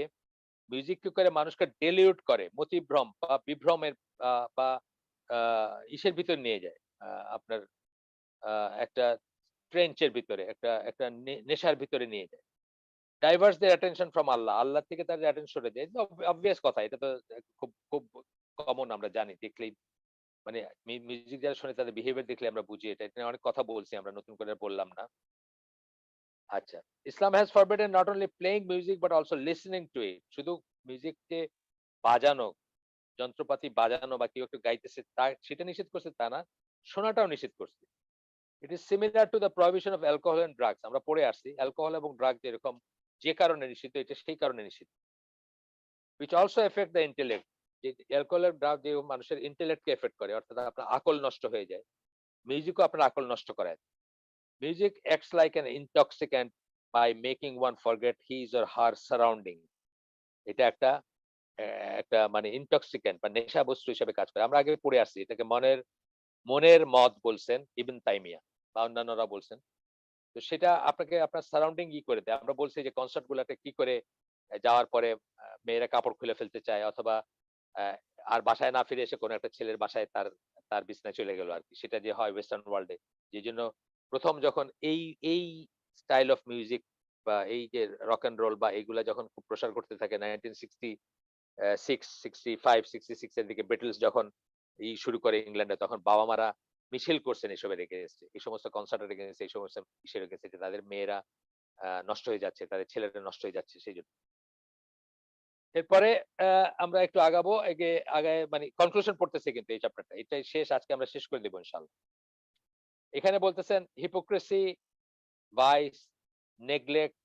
মিউজিক কি করে মানুষকে ডেলিউট করে, মতিভ্রম বা বিভ্রমের বা আ ইসের ভিতর নিয়ে যায়। আপনার আ একটা ট্রেঞ্চ এর ভিতরে, একটা একটা নেশার ভিতরে নিয়ে যায়। ডাইভার্স দেয়ার অ্যাটেনশন ফ্রম আল্লাহ। আল্লাহ থেকে তাদের অ্যাটেনশন সরে যায়। অবভিয়াস কথা। এটা তো খুব খুব কমন আমরা জানি। দেখলেই মানে মিউজিক যারা শোনে তাদের বিহেভিয়ার দেখলে আমরা বুঝি এটা। এটা নিয়ে অনেক কথা বলছি আমরা নতুন করে বললাম না। আচ্ছা। Islam has forbidden not only playing music but also listening to it. শুধু মিউজিককে বাজানো, যন্ত্রপাতি বাজানো বা কেউ একটু গাইতেছে সেটা নিষেধ করছে তা না। শোনাটাও নিষেধ করছে। It is similar to the prohibition of alcohol and drugs. আমরা পড়ে আসছি। অ্যালকোহল এবং ড্রাগ যেরকম যে কারণে নিষিদ্ধ এটা সেই কারণে নিষিদ্ধ। which also affect the intellect যে অ্যালকোহল আর ড্রাগ যে মানুষের ইন্টেলেক্ট কে এফেক্ট করে অর্থাৎ আপনার আকল নষ্ট হয়ে যায়। মিউজিকও আপনার আকল নষ্ট করায়। Music acts like an intoxicant by making one forget his or her surrounding এটা একটা মানে ইনটক্সিক্যান্ট বা নেশা বস্তু হিসেবে কাজ করে। আমরা আগে পড়ে আসছি এটাকে মনের মদ বলছেন ইবন তাইমিয়া বা অন্যান্যরা বলছেন। তো সেটা আপনাকে আপনার সারাউন্ডিং করে দেয়। আমরা বলছি যে কনসার্ট গুলাতে কি করে যাওয়ার পরে মেয়েরা কাপড় খুলে ফেলতে চায় অথবা আ আর বাসায় না ফিরে এসে কোন একটা ছেলের বাসায় তার বিছানায় চলে গেল আরকি। সেটা যে হয় ওয়েসটার্ন ওয়ার্লড এ। যেজন্য ১ম যখন এই স্টাইল অফ মিউজিক বা এই যে রক অ্যান্ড রোল বা এগুলা যখন খুব প্রসার করতে থাকে 1960 6, 65, 66 এর দিকে বিটলস যখন শুরু করে ইংল্যান্ডে তখন বাবা-মারা মিছিল করছেন এসবের এগেইনস্ট এ। এই সমস্ত কনসার্টের এগেইনস্ট এই সমস্ত ইসের এগেইনস্ট যে তাদের মেয়েরা নষ্ট হয়ে যাচ্ছে, তাদের ছেলেরা নষ্ট হয়ে যাচ্ছে সেইজন্য। এরপরে আমরা একটু আগাবো। আগায় মানে কনক্লুশন পড়তেছি কিন্তু এই চ্যাপ্টারটা। এটাই শেষ। আজকে আমরা শেষ করে দিব ইনশাআল্লাহ। এখানে বলতেছেন hypocrisy, vice, neglect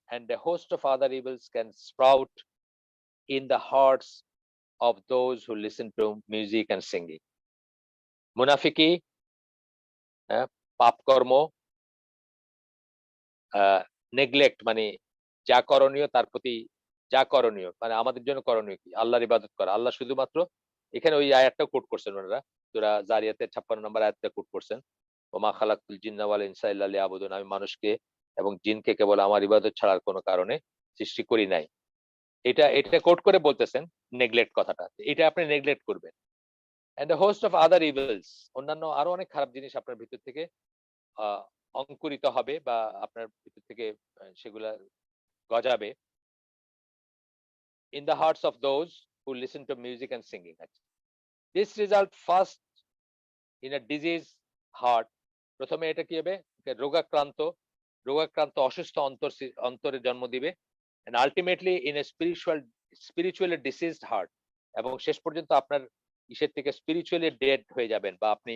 and a host of other evils can sprout in the hearts of those who listen to music and singing. মুনাফিকি, হ্যাঁ, পাপকর্ম, আ নেগলেক্ট মানে যা করণীয় তার প্রতি যা করণীয় মানে আমাদের জন্য করণীয় কি? আল্লাহর ইবাদত করা। আল্লাহ শুধুমাত্র এখানে ওই আয়াতটাও কোট করছেন উনারা। সূরা জারিয়াতের ৫৬ নম্বর আয়াতটা কোট করছেন। ওমা খালাকতুল জিন্না ওয়াল ইনসা ইল্লা লিয়াবুদুন। আমি মানুষকে এবং জিনকে কেবল আমার ইবাদত ছাড়ার কোন কারণে সৃষ্টি করি নাই। এটা কোট করে বলতেছেন নেগলেক্ট কথাটা। এটা আপনি নেগলেক্ট করবেন। And a host of other evils অন্যান্য আরো অনেক খারাপ জিনিস আপনার ভিতর থেকে আ অঙ্কুরিত হবে বা আপনার ভিতর থেকে সেগুলা গজাবে। In the hearts of those who listen to music and singing. This result first in a diseased heart. প্রথমে এটা কি হবে? রোগাক্রান্ত অসুস্থ অন্তরে জন্ম দিবে। And ultimately in a spiritually diseased heart. এবং শেষ পর্যন্ত আপনার ইসের থেকে spiritually dead হয়ে যাবেন বা আপনি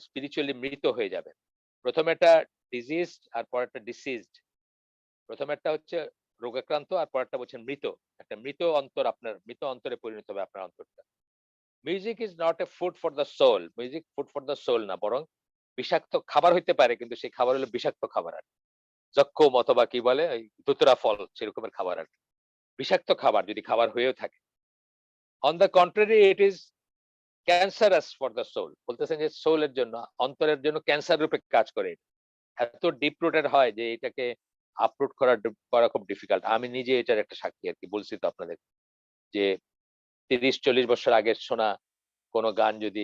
স্পিরিচুয়ালি মৃত হয়ে যাবেন। প্রথম একটা ডিজিজড আর পরেরটা ডিসিজড। প্রথম একটা হচ্ছে রোগাক্রান্ত আর পরেরটা বলছেন মৃত। একটা মৃত অন্তর, আপনার মৃত অন্তরে পরিণত হবে আপনার অন্তরটা। Music is not a food for the soul. Music food for the soul না, বরং বিষাক্ত খাবার হইতে পারে, কিন্তু সেই খাবার হলো বিষাক্ত খাবার আর যক্ষম অথবা কি বলে ওই ধুতরা ফল সেরকমের খাবার আর বিষাক্ত খাবার যদি খাবার হয়েও থাকে। On the contrary it is cancerous for the soul. বলতেছেন যে সোলের জন্য, অন্তরের জন্য ক্যান্সার রূপে কাজ করে। এত ডিপ রুটেড হয় যে এটাকে আপরুট করা খুব ডিফিকাল্ট। আমি নিজে এটার একটা সাক্ষী আর কি, বলছি তো আপনাদের যে 30-40 বছর আগের শোনা কোনো গান যদি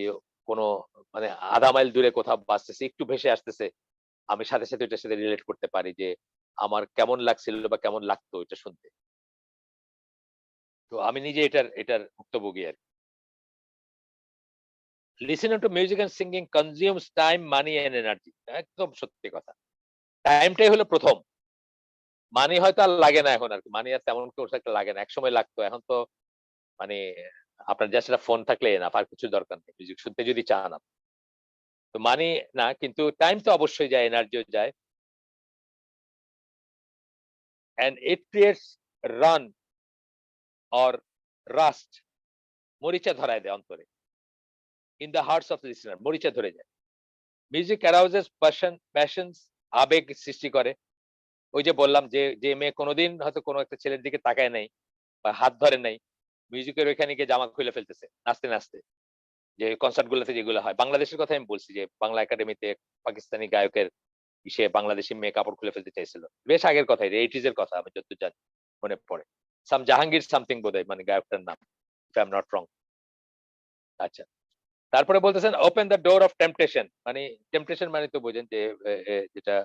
কোনো মানে আধা মাইল দূরে কোথাও বাজতেছে, একটু ভেসে আসতেছে, আমি সাথে সাথে ওইটার সাথে রিলেট করতে পারি যে আমার কেমন লাগছিল বা কেমন লাগতো এটা শুনতে। তো আমি নিজে এটার ভুক্তভোগী আর কি। Listening to music and singing consumes time, money and energy. একদম সত্যি কথা। টাইমটাই হলো প্রথম। মানি হয়তো আর লাগে না এখন আর কি। মানি আর তেমন কোর্স একটা লাগে না। একসময় লাগতো। এখন তো মানে আপনার জাস্ট একটা ফোন থাকলে এনাফ, আর কিছু দরকার নেই। মিউজিক শুনতে যদি চান আপনি। তো মানি না, কিন্তু টাইম তো অবশ্যই যায়, এনার্জিও যায়। And it creates run or rust, মরিচা ধরায় দেয় অন্তরে। In the hearts of the listener, মরিচা ধরে যায়। মিউজিক arouses passions, আবেগ সৃষ্টি করে। ওই যে বললাম যে যে মেয়ে কোনোদিন হয়তো কোনো একটা ছেলের দিকে তাকায় নাই বা হাত ধরে নাই, মিউজিকের ওইখানে গিয়ে জামা খুলে ফেলতেছে নাচতে নাচতে। যে কনসার্ট গুলোতে যেগুলো হয়, বাংলাদেশের কথা আমি বলছি, যে বাংলা একাডেমিতে পাকিস্তানি গায়কের সে বাংলাদেশি মেয়ে কাপড় খুলে ফেলতে চাইছিল, বেশ আগের কথা, এটা 80s এর কথা, আমি যতদূর জানি মনে পড়ে। সাম জাহাঙ্গীর সামথিং বোধহয় মানে গায়কটার নাম, if I am not wrong. আচ্ছা, তারপরে বলতেছেন open the door of temptation. মানে টেম্পটেশন মানে তো বোঝেন যে যেটা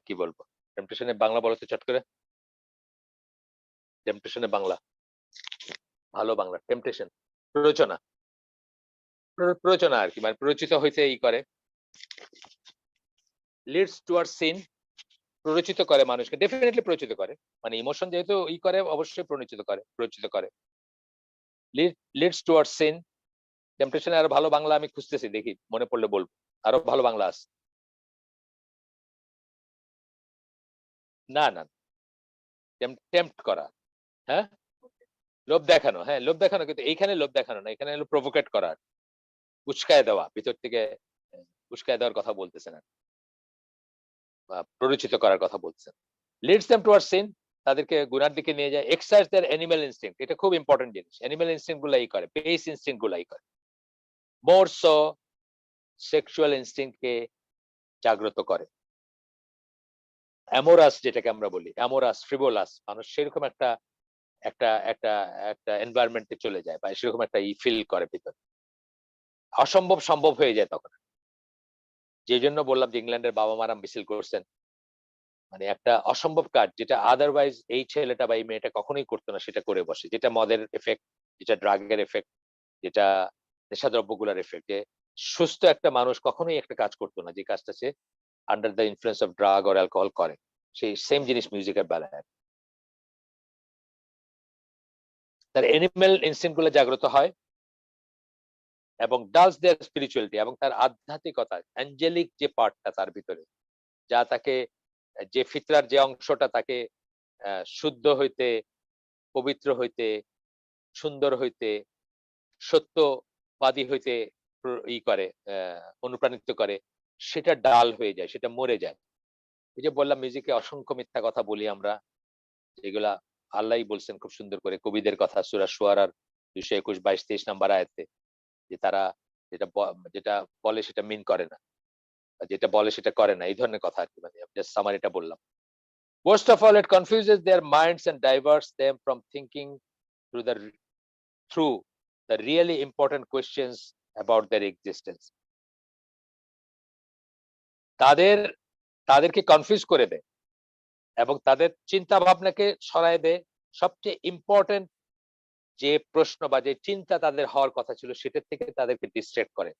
কি বলবো, টেম্পটেশনের বাংলা বলতে চট করে, টেম্পটেশনের বাংলা, ভালো বাংলা, টেম্পটেশন প্ররোচনা, প্ররোচনা আর কি, মানে প্ররোচিত হইতে ই করে, লিডস টুয়ার্ডস সিন, প্ররোচিত করে মানুষকে, ডেফিনেটলি প্ররোচিত করে, মানে ইমোশন যেহেতু ই করে অবশ্যই প্ররোচিত করে। Leeds towards scene. টেম্পটেশন আরো ভালো বাংলা আমি খুঁজতেছি, দেখি মনে পড়লে বলবো। আরো ভালো বাংলা আছে? না না, টেম্পট করা। হ্যাঁ, লোভ দেখানো, হ্যাঁ লোভ দেখানো, কিন্তু এইখানে লোভ দেখানো না, এখানে হলো প্রভোকেট করা, উস্কায় দেওয়া, ভিতর থেকে উস্কায় দেওয়ার কথা বলতেছেন আর, বা প্ররোচিত করার কথা বলছেন। লিডস দেম টুয়ার্ডস সিন, তাদেরকে গুনার দিকে নিয়ে যায়। এক্সারসাইজ দেয়ার অ্যানিমাল ইনস্টিংক্ট, এটা খুব ইম্পর্টেন্ট জিনিস। অ্যানিমাল ইনস্টিংক্ট গুলাই করে, বেস ইনস্টিংক্ট গুলাই করে। মোর সো সেক্সুয়াল ইনস্টিংক্ট কে জাগ্রত করে। অ্যামোরাস যেটাকে আমরা বলি, অ্যামোরাস ফ্রিভোলাস, মানুষ সেরকম একটা একটা একটা একটা এনভায়রনমেন্টে চলে যায়, বা সেরকম একটা ই ফিল করে ভিতরে, অসম্ভব সম্ভব হয়ে যায় তখন। যে জন্য বললাম যে ইংল্যান্ডের বাবা মারা মিছিল করছেন, মানে একটা অসম্ভব কাজ যেটা আদারওয়াইজ এই ছেলেটা বা এই মেয়েটা কখনোই করতো না, সেটা করে বসে। যেটা মদের এফেক্ট, যেটা ড্রাগের এফেক্ট, যেটা নেশাদ্রব্যগুলোর এফেক্ট, যে সুস্থ একটা মানুষ কখনোই একটা কাজ করতো না যে কাজটা সে under the influence of drug or alcohol করে। সেই সেম জিনিস মিউজিকের বেলায়, তার এনিম্যাল ইনস্টিংক্ট গুলো জাগ্রত হয়, এবং ডালস দেয়ার স্পিরিচুয়ালিটি, এবং তার আধ্যাত্মিকতা, অ্যাঞ্জেলিক যে পার্টটা তার ভিতরে, যা তাকে, যে ফিতরার যে অংশটা তাকে শুদ্ধ হইতে, পবিত্র হইতে, সুন্দর হইতে, সত্যবাদী হইতে ই করে, অনুপ্রাণিত করে, সেটা ডাল হয়ে যায়, সেটা মরে যায়। এই যে বললাম মিউজিকে অসংখ্য মিথ্যা কথা বলি আমরা, যেগুলা আল্লাহই বলছেন খুব সুন্দর করে কবিদের কথা, সূরা শুআরার 221, 22, 23 নাম্বার আয়াতে, যে তারা যেটা বলে সেটা মিন করে না, যেটা বলে সেটা করে না, এই ধরনের কথা আর কি। মানে জাস্ট সামারিটা বললাম। Worst of all, it confuses their minds and diverts them from thinking through the through the really important questions about their existence. তাদের তাদেরকে কনফিউজ করে দেয়, এবং তাদের চিন্তা ভাবনাকে সরায় দেয় সবচেয়ে ইম্পর্টেন্ট যে প্রশ্ন বা যে চিন্তা তাদের হওয়ার কথা ছিল, সেটার থেকে তাদেরকে ডিস্ট্রাক্ট করে,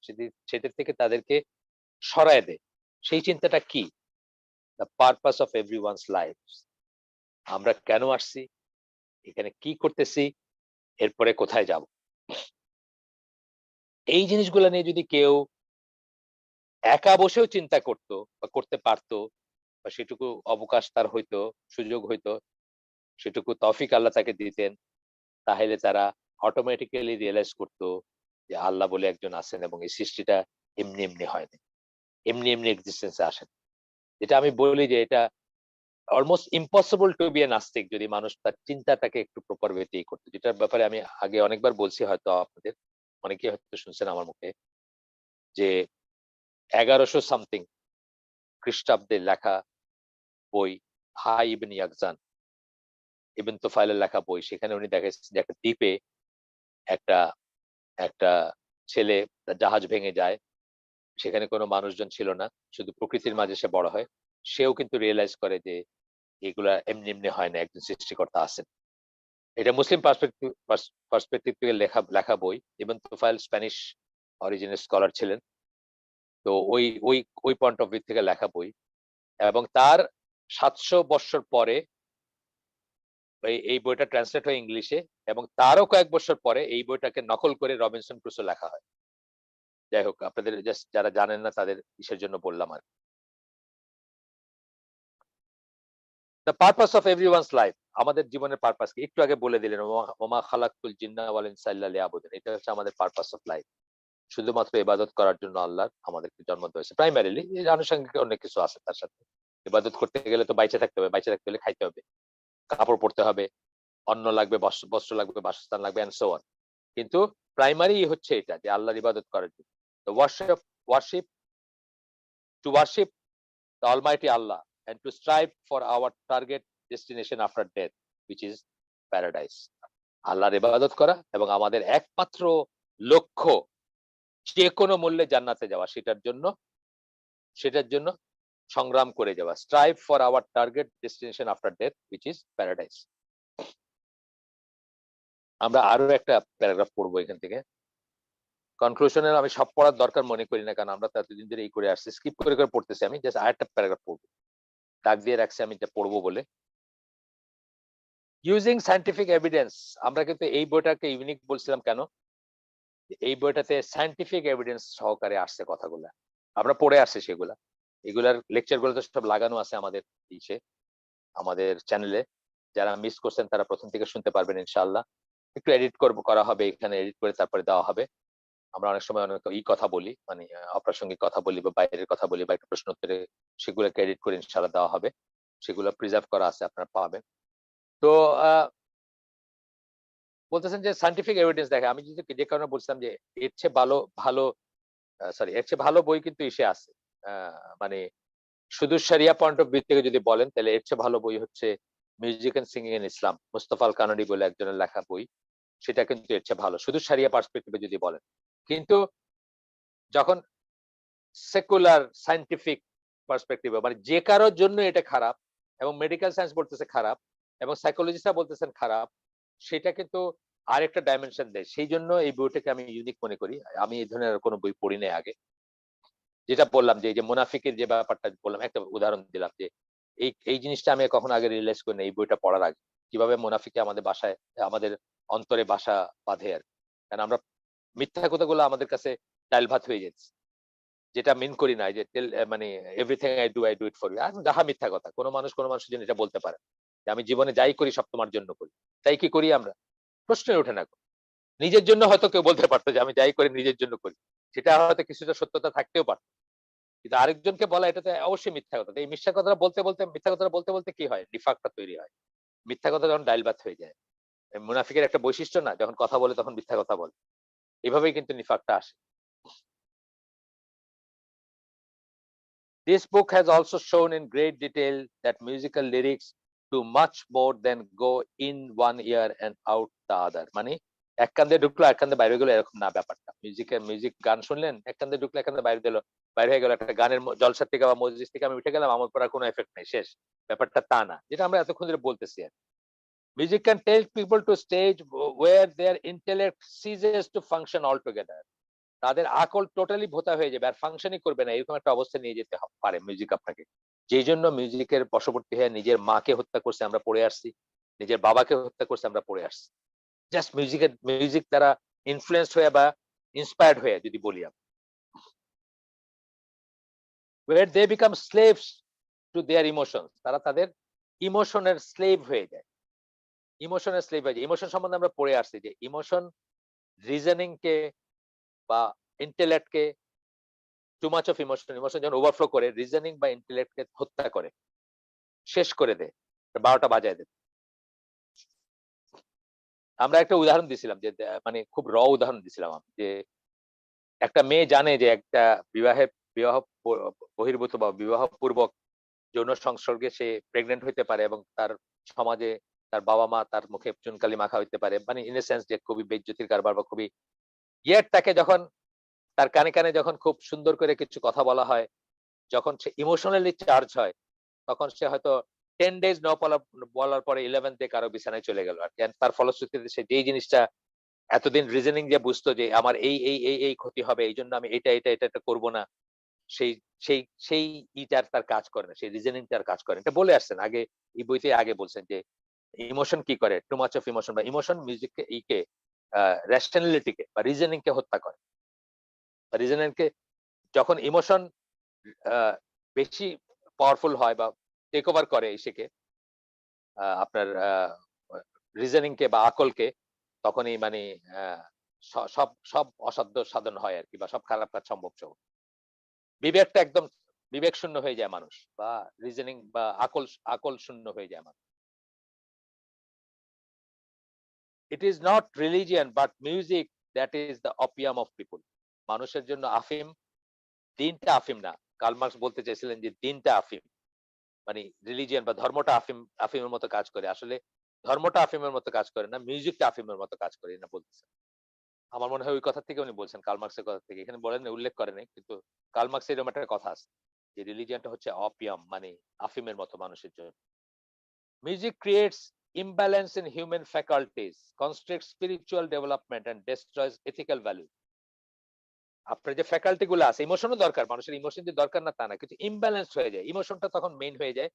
সেটার থেকে তাদেরকে সরায় দেয়। সেই চিন্তাটা কি? The purpose of everyone's life. আমরা কেন আসছি, এখানে কি করতেছি, এরপরে কোথায় যাব। এই জিনিসগুলো নিয়ে যদি কেউ একা বসেও চিন্তা করতো বা করতে পারতো, বা সেটুকু অবকাশ তার হইতো, সুযোগ হইতো, সেটুকু তৌফিক আল্লাহ তাকে দিতেন, তাহলে তারা অটোমেটিক্যালি রিয়ালাইজ করতো যে আল্লাহ বলে একজন আছেন এবং এই সৃষ্টিটা এমনি এমনি হয়নি, এমনি এমনি এক্সিস্টেন্সে আসেন। যেটা আমি বলি যে এটা almost impossible to B A নাস্তিক যদি মানুষ তার চিন্তাটাকে একটু প্রপার ওয়েতেই করতো, যেটার ব্যাপারে আমি আগে অনেকবার বলছি, হয়তো আপনাদের অনেকেই হয়তো শুনছেন আমার মুখে, যে 1100 সামথিং খ্রিস্টাব্দের লেখা বই, হাই ইবন ইয়াকজান, ইবন তোফাইলের লেখা বই, সেখানে উনি দেখাচ্ছেন যে একটা দ্বীপে একটা একটা ছেলে তার জাহাজ ভেঙে যায়, সেখানে কোনো মানুষজন ছিল না, শুধু প্রকৃতির মাঝে সে বড় হয়। সেও কিন্তু রিয়েলাইজ করে যে এগুলা এমনি এমনি হয় না, একজন সৃষ্টিকর্তা আছেন। এটা মুসলিম পার্সপেক্টিভ থেকে লেখা লেখা বই। ইবন তুফাইল স্প্যানিশ অরিজিনের স্কলার ছিলেন। তো ওই ওই ওই পয়েন্ট অফ ভিউ থেকে লেখা বই, এবং তার 700 বছর পরে এই বইটা ট্রান্সলেট হয় ইংলিশে, এবং তারও কয়েক বছর পরে এই বইটাকে নকল করে রবিনসন ক্রুসো লেখা হয়। যাই হোক, আপনাদের জাস্ট যারা জানেন না তাদের কিসের জন্য বললাম আর। The purpose of everyone's life, আমাদের জীবনের পারপাস কি একটু আগে বলে দিলেন, ওমা খালাকতুল জিন্না ওয়াল ইনসা ইল্লা লিয়াবুদুন, এটা হচ্ছে আমাদের পারপাস অফ লাইফ। শুধুমাত্র ইবাদত করার জন্য আল্লাহ আমাদেরকে জন্ম দিয়েছে প্রাইমারিলি, এর আনুষঙ্গিক অনেক কিছু আছে তার সাথে। ইবাদত করতে গেলে তো বাইচে থাকতে হবে, বাইচে থাকতে হলে খাইতে হবে, কাপড় পরতে হবে, অন্ন লাগবে, বস্ত্র লাগবে, বাসস্থান লাগবে, এন্ড সো অন। কিন্তু প্রাইমারি হচ্ছে এটা, যে আল্লাহর ইবাদত করার জন্য। তো worship to worship the almighty Allah and to strive for our target destination after death, which is paradise. আল্লাহর ইবাদত করা এবং আমাদের একমাত্র লক্ষ্য যে কোনো মূল্যে জান্নাতে যাওয়া, সেটার জন্য সংগ্রাম করে যাওয়া। Strive for our target destination after death, which is paradise. আমরা আরো একটা প্যারাগ্রাফ পড়বো এখান থেকে। কনক্লুশনের আমি সব পড়ার দরকার মনে করি না, কারণ আমরা তো এতদিন ধরে এই করে আসছি, স্কিপ করে করে পড়তেছি। আমি জাস্ট আরেকটা প্যারাগ্রাফ পড়বো, দাগ দিয়ে রাখছি আমি এটা পড়বো বলে। ইউজিং সায়েন্টিফিক এভিডেন্স, আমরা কিন্তু এই বইটাকে ইউনিক বলছিলাম কেন, এই বইটাতে সায়েন্টিফিক এভিডেন্স সহকারে আসছে কথাগুলা, আমরা পড়ে আসছি সেগুলা। এগুলার লেকচার গুলো তো সব লাগানো আছে আমাদের ইসে, আমাদের চ্যানেলে। যারা মিস করছেন তারা প্রথম থেকে শুনতে পারবেন ইনশাআল্লাহ। একটু এডিট করা হবে, এখানে এডিট করে তারপরে দেওয়া হবে। আমরা অনেক সময় অনেক কথা বলি, মানে অপ্রাসঙ্গিক কথা বলি বা বাইরের কথা বলি বা একটা প্রশ্ন উত্তরে, সেগুলোকে এডিট করে ইনশাআল্লাহ দেওয়া হবে। সেগুলো প্রিজার্ভ করা আছে, আপনারা পাবেন। তো বলতেছেন যে সায়েন্টিফিক এভিডেন্স দেখে, আমি যদি যে কারণে বলছিলাম যে এর চেয়ে ভালো ভালো সরি এর চেয়ে ভালো বই কিন্তু এসে আছে। মানে শুধু শরিয়া পয়েন্ট অফ ভিউ থেকে যদি বলেন, তাহলে এর চেয়ে ভালো বই হচ্ছে মিউজিক এন্ড সিঙ্গিং ইন ইসলাম, মুস্তফা আল কানাডি বলে একজনের লেখা বই। সেটা কিন্তু এর চেয়ে ভালো, শুধু শরিয়া পার্সপেক্টিভে যদি বলেন। কিন্তু যখন সেকুলার সায়েন্টিফিক পার্সপেক্টিভে, মানে যে কারোর জন্য এটা খারাপ, এবং মেডিকেল সায়েন্স বলতেছে খারাপ, এবং সাইকোলজিস্টরা বলতেছেন খারাপ, সেটা কিন্তু আরেকটা ডাইমেনশন দেয়। সেই জন্য এই বইটাকে আমি ইউনিক মনে করি। আমি এই ধরনের কোনো বই পড়ি নাই আগে। যেটা বললাম যে এই যে মুনাফিকের যে ব্যাপারটা বললাম, একটা উদাহরণ দিলাম যে এই এই জিনিসটা আমি কখনো আগে রিয়েলাইজ করি না এই বইটা পড়ার আগে, কিভাবে মুনাফিকে আমাদের বাসায়, আমাদের অন্তরে বাসা বাঁধে আর। কারণ আমরা মিথ্যা কথাগুলো আমাদের কাছে ডাল ভাত হয়ে যাচ্ছে, যেটা মিন করি না যে মানে everything I do it for you, আর ডাহা মিথ্যা কথা। কোনো মানুষের জন্য এটা বলতে পারে যে আমি জীবনে যাই করি সব তোমার জন্য করি, তাই কি করি আমরা? প্রশ্নই ওঠে না। নিজের জন্য হয়তো কেউ বলতে পারতো যে আমি যাই করি নিজের জন্য করি, সেটা হয়তো কিছুটা সত্যতা থাকতেও পারত। কিন্তু আরেকজনকে বলা, এটা তো অবশ্যই মিথ্যা কথা। এই মিথ্যা কথাটা বলতে বলতে, মিথ্যা কথাটা বলতে বলতে কি হয়, নিফাকটা তৈরি হয়। মিথ্যা কথা যখন ডাইল ভাত হয়ে যায়, মুনাফিকের একটা বৈশিষ্ট্য না, যখন কথা বলে তখন মিথ্যা কথা বলে, এভাবেই কিন্তু নিফাকটা আসে। This book has also shown in great detail that musical lyrics do much more than go in one ear and out the other. মানে এক কান্দে ঢুকলো এক কান্দে বাইরে গেলো, এরকম না ব্যাপারটা। মিউজিক গান শুনলেন, এক কান্দে ঢুকলো এক কান্দে বাইরে দিল, বাইরে হয়ে গেল। একটা গানের জলসা থেকে বা মসজিদ থেকে আমি উঠে গেলাম, আমার পড়ার কোনো এফেক্ট নেই, শেষ। ব্যাপারটা তা না, যেটা আমরা এতক্ষণ ধরে বলতেছি আর। Music can take people to stage where their intellect ceases to function altogether. তাদের আকল টোটালি ভোতা হয়ে যাবে, আর ফাংশনই করবে না, এরকম একটা অবস্থা নিয়ে যেতে পারে মিউজিক আপনাকে। যেই জন্য মিউজিকের বশবর্তী হয়ে নিজের মাকে হত্যা করছে আমরা পড়ে আসছি, নিজের বাবাকে হত্যা করছে আমরা পড়ে আসছি, জাস্ট মিউজিক দ্বারা ইনফ্লুয়েন্সড হয়ে বা ইন্সপায়ার্ড হয়ে যদি বলি আমরা। where they become slaves to their emotions, তারা তাদের ইমোশনের স্লেভ হয়ে যায়, ইমোশনের স্লেভ হয়ে যায়। ইমোশন সম্বন্ধে আমরা পড়ে আসছি যে ইমোশন রিজনিং কে বা intellect K, too much of emotion, emotion যখন ওভারফ্লো করে রিজনিং বা ইন্টেলেক্ট কে হত্যা করে, শেষ করে দেয়, 12টা বাজায় দেয়। আমরা একটা উদাহরণ দিছিলাম যে মানে খুব উদাহরণ দিছিলাম আমি, যে একটা মেয়ে জানে যে একটা বিবাহ বহির্ভূত বা বিবাহ পূর্বক যৌন সংসর্গে সে প্রেগনেন্ট হইতে পারে এবং তার সমাজে তার বাবা মা তার মুখে চুনকালি মাখা হইতে পারে, মানে ইন এ সেন্স যে খুবই বেইজ্জতির কারবার বা খুবই ইয়েট, তাকে যখন তার কানে কানে যখন খুব সুন্দর করে কিছু কথা বলা হয়, যখন সে ইমোশনালি চার্জ হয়, তখন সে হয়তো 10 ডেজ বলার পরে 11 ডে কারো বিছানায় চলে গেল আর কি। তার ফলশ্রুতিতে সে যেই জিনিসটা এতদিন রিজনিং যে বুঝতো যে আমার এই ক্ষতি হবে, এই জন্য আমি এটা করবো না, সেই সেই সেই ইটার তার কাজ করে না, সেই রিজনিংটার কাজ করে। এটা বলে আসছেন আগে, এই বইতে আগে বলছেন যে ইমোশন কি করে, টু মাচ অফ ইমোশন বা ইমোশন মিউজিককে রেশনালিটি কে বা রিজনিং কে হত্যা করে। রিজনিং কে যখন ইমোশন বেশি পাওয়ারফুল হয় বা টেক ওভার করে ইসেকে, আপনার রিজনিং কে বা আকলকে, তখনই মানে সব সব অসাধ্য সাধন হয় আর কি, বা সব খারাপ কাজ সম্ভব। বিবেকটা একদম বিবেক শূন্য হয়ে যায় মানুষ, বা রিজনিং বা আকল শূন্য হয়ে যায় মানুষ। It is not religion but music that is the opium of people. মানুষের জন্য আফিম, দিনটা আফিম না। কার্ল মার্কস বলতে চাইছিলেন যে দিনটা আফিম, মানে রিলিজিয়ান বা ধর্মটা আফিমের মতো কাজ করে। আসলে ধর্মটা আফিমের মতো কাজ করে না, মিউজিকটা আফিমের মতো কাজ করে না বলতেছেন। আমার মনে হয় ওই কথা থেকে উনি বলছেন, কার্ল মার্কসের কথা থেকে। এখানে বলেন উল্লেখ করেন নাই, কিন্তু কার্ল মার্কস এরকম একটা কথা আছে যে রিলিজিয়ানটা হচ্ছে অপিয়াম, মানে আফিমের মতো মানুষের জন্য। Music creates imbalance in human faculties, constricts spiritual development and destroys ethical value. আপনার যে ফ্যাকাল্টি গুলো আছে, ইমোশনও দরকার, মানুষের ইমোশন যে দরকার না তা না, কিন্তু ইমব্যালেন্স হয়ে যায়, ইমোশনটা তখন মেইন হয়ে যায়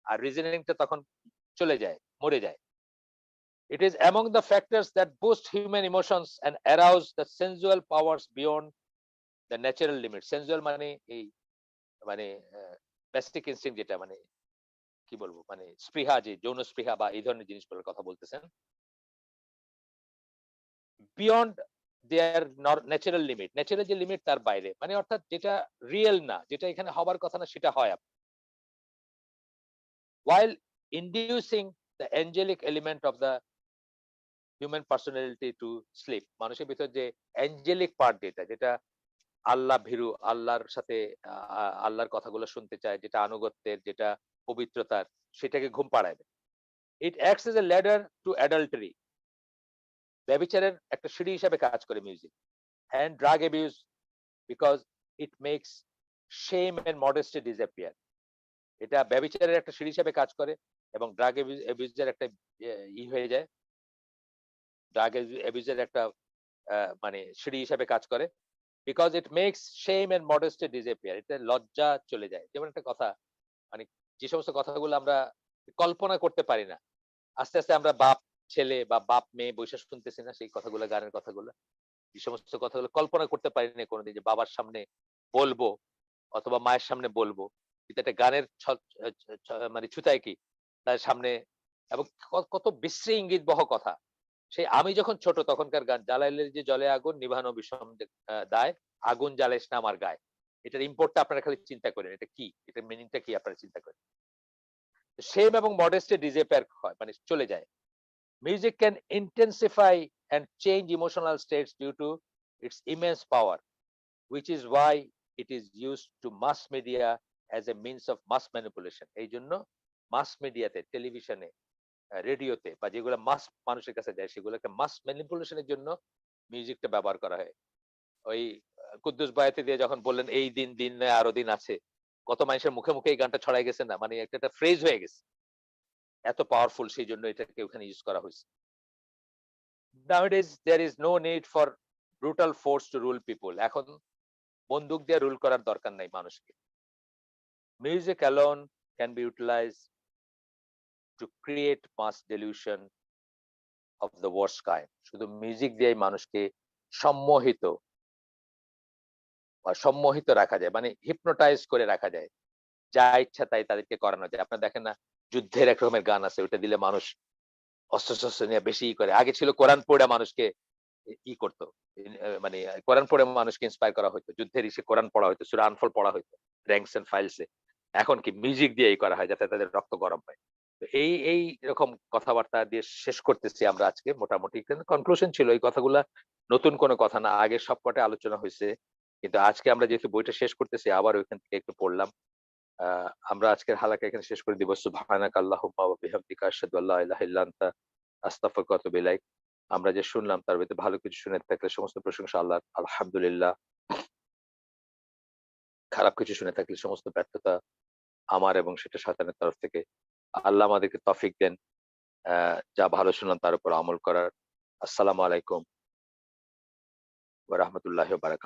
আর রিজনিংটা তখন চলে যায়, মরে যায়। It is among the factors that boost human emotions and arouse the sensual powers beyond the natural limit. Sensual মানে এই মানে বেসিক ইনস্টিংক্ট, যেটা মানে কি বলবো, মানে স্পৃহা, যে যৌন স্পৃহা বা এই ধরনের জিনিসগুলোর কথা বলতেছেন, বিয়ন্ড দেয়ার ন্যাচারাল লিমিট, ন্যাচারাল যে লিমিট তার বাইরে, মানে অর্থাৎ যেটা রিয়েল না, যেটা এখানে হবার কথা না, সেটা হয়। while inducing the angelic element of the human personality to sleep, মানুষের ভিতর যে অ্যাঞ্জেলিক পার্ট, যেটা যেটা আল্লাহ ভীরু, আল্লাহর সাথে আল্লাহর কথাগুলো শুনতে চায়, যেটা আনুগত্যের, যেটা পবিত্রতার, সেটাকে ঘুম পাড়ায় দেয়। It acts as a ladder to adultery, ব্যভিচারের একটা সিঁড়ি হিসাবে কাজ করে মিউজিক। And drug abuse, because it makes shame and modesty disappear. এটা ব্যভিচারের একটা সিঁড়ি হিসাবে কাজ করে এবং ড্রাগ অ্যাবিউজের একটা হয়ে যায়, ড্রাগ অ্যাবিউজের একটা মানে সিঁড়ি হিসাবে কাজ করে। Because it makes shame and modesty disappear, এটা লজ্জা চলে যায়। যেমন একটা কথা, মানে যে সমস্ত কথাগুলো আমরা কল্পনা করতে পারি না, আস্তে আস্তে আমরা বাপ ছেলে বা বাপ মেয়ে বৈশাখ শুনতেছি না, সেই কথাগুলো, গানের কথাগুলো, যে সমস্ত কথাগুলো কল্পনা করতে পারি না কোনোদিন, যে বাবার সামনে বলবো অথবা মায়ের সামনে বলবো, কিন্তু একটা গানের মানে ছুতায় কি তার সামনে, এবং কত বিশ্রী ইঙ্গিত বহ কথা। সেই আমি যখন ছোট তখনকার গান, জ্বালাইলে যে জলে আগুন নিভানো বিষম দায়, আগুন জ্বালাইস না আমার গায়ে। এটার ইম্পোর্টটা আপনারা খালি চিন্তা করেন, এটা কি, এটার মিনিংটা কি আপনারা চিন্তা করেন। সেম এবং মডেস্টে ডিজেপেয়ার হয়, মানে চলে যায়। Music can intensify and change emotional states due to its immense power, which is why it is used to mass media as a means of mass manipulation. এই জন্য মাস মিডিয়াতে, টেলিভিশনে, রেডিওতে বা যেগুলো মাস মানুষের কাছে যায়, সেগুলো একটা মাস ম্যানিপুলেশনের জন্য মিউজিকটা ব্যবহার করা হয়। ওই কুদ্দুস বায়াতি দিয়ে যখন বললেন এই দিন দিন নয় আরো দিন আছে, কত মানুষের মুখে মুখে এই গানটা ছড়াই গেছে না, মানে একটা ফ্রেজ হয়ে গেছে, এত পাওয়ারফুল, সেই জন্য এটাকে ওখানে ইউজ করা হয়েছে। Nowadays there is no need for brutal force to rule people. এখন বন্দুক দিয়ে রুল করার দরকার নাই মানুষকে। Music alone can be utilized to create mass delusion of the worst kind. শুধু মিউজিক দিয়ে মানুষকে সম্মোহিত সম্মোহিত রাখা যায়, মানে হিপনোটাইজ করে রাখা যায়। যা ইচ্ছা তাই তাদেরকে করানো যায়। আপনারা দেখেন না, যুদ্ধের এক রকমের গান আছে, ওইটা দিলে মানুষ অস্ত্র-শস্ত্র নিয়ে বেশি করে। আগে ছিল কোরআন পইড়া মানুষকে করত। মানে কোরআন পড়ে মানুষকে ইন্সপায়ার করা হইতো। যুদ্ধের ইসে কোরআন পড়া হইতো, সূরা আনফল পড়া হইতো। র‍্যাংকস এন্ড ফাইলস এ। এখন কি মিউজিক দিয়েই করা হয় যাতে তাদের রক্ত গরম হয়। তো এই রকম কথাবার্তা দিয়ে শেষ করতেছি আমরা আজকে মোটামুটি। কিন্তু কনক্লুশন ছিল এই কথাগুলা নতুন কোনো কথা না। আগে সবকটাই আলোচনা হইছে। কিন্তু আজকে আমরা যেহেতু বইটা শেষ করতেছি আবার ওইখান থেকে একটু পড়লাম। আ আমরা আজকের হালাকা এখানে শেষ করে দিব। সুবহানাকা আল্লাহুম্মা ওয়া বিহামদিকা আশহাদু আল্লা ইলাহা ইল্লা আনতা আস্তাগফিরুকা ওয়া আতুবু ইলাইক। আমরা যে শুনলাম তার ভিতরে ভালো কিছু শুনে থাকলে সমস্ত প্রশংসা আল্লাহর, আলহামদুলিল্লাহ। খারাপ কিছু শুনে থাকলে সমস্ত ব্যর্থতা আমার এবং সেটা শয়তানের তরফ থেকে। আল্লাহ আমাদেরকে তৌফিক দেন যা ভালো শুনলাম তার উপর আমল করার। আসসালামু আলাইকুম ওয়া রাহমাতুল্লাহি ওয়া বারাকাতুহু।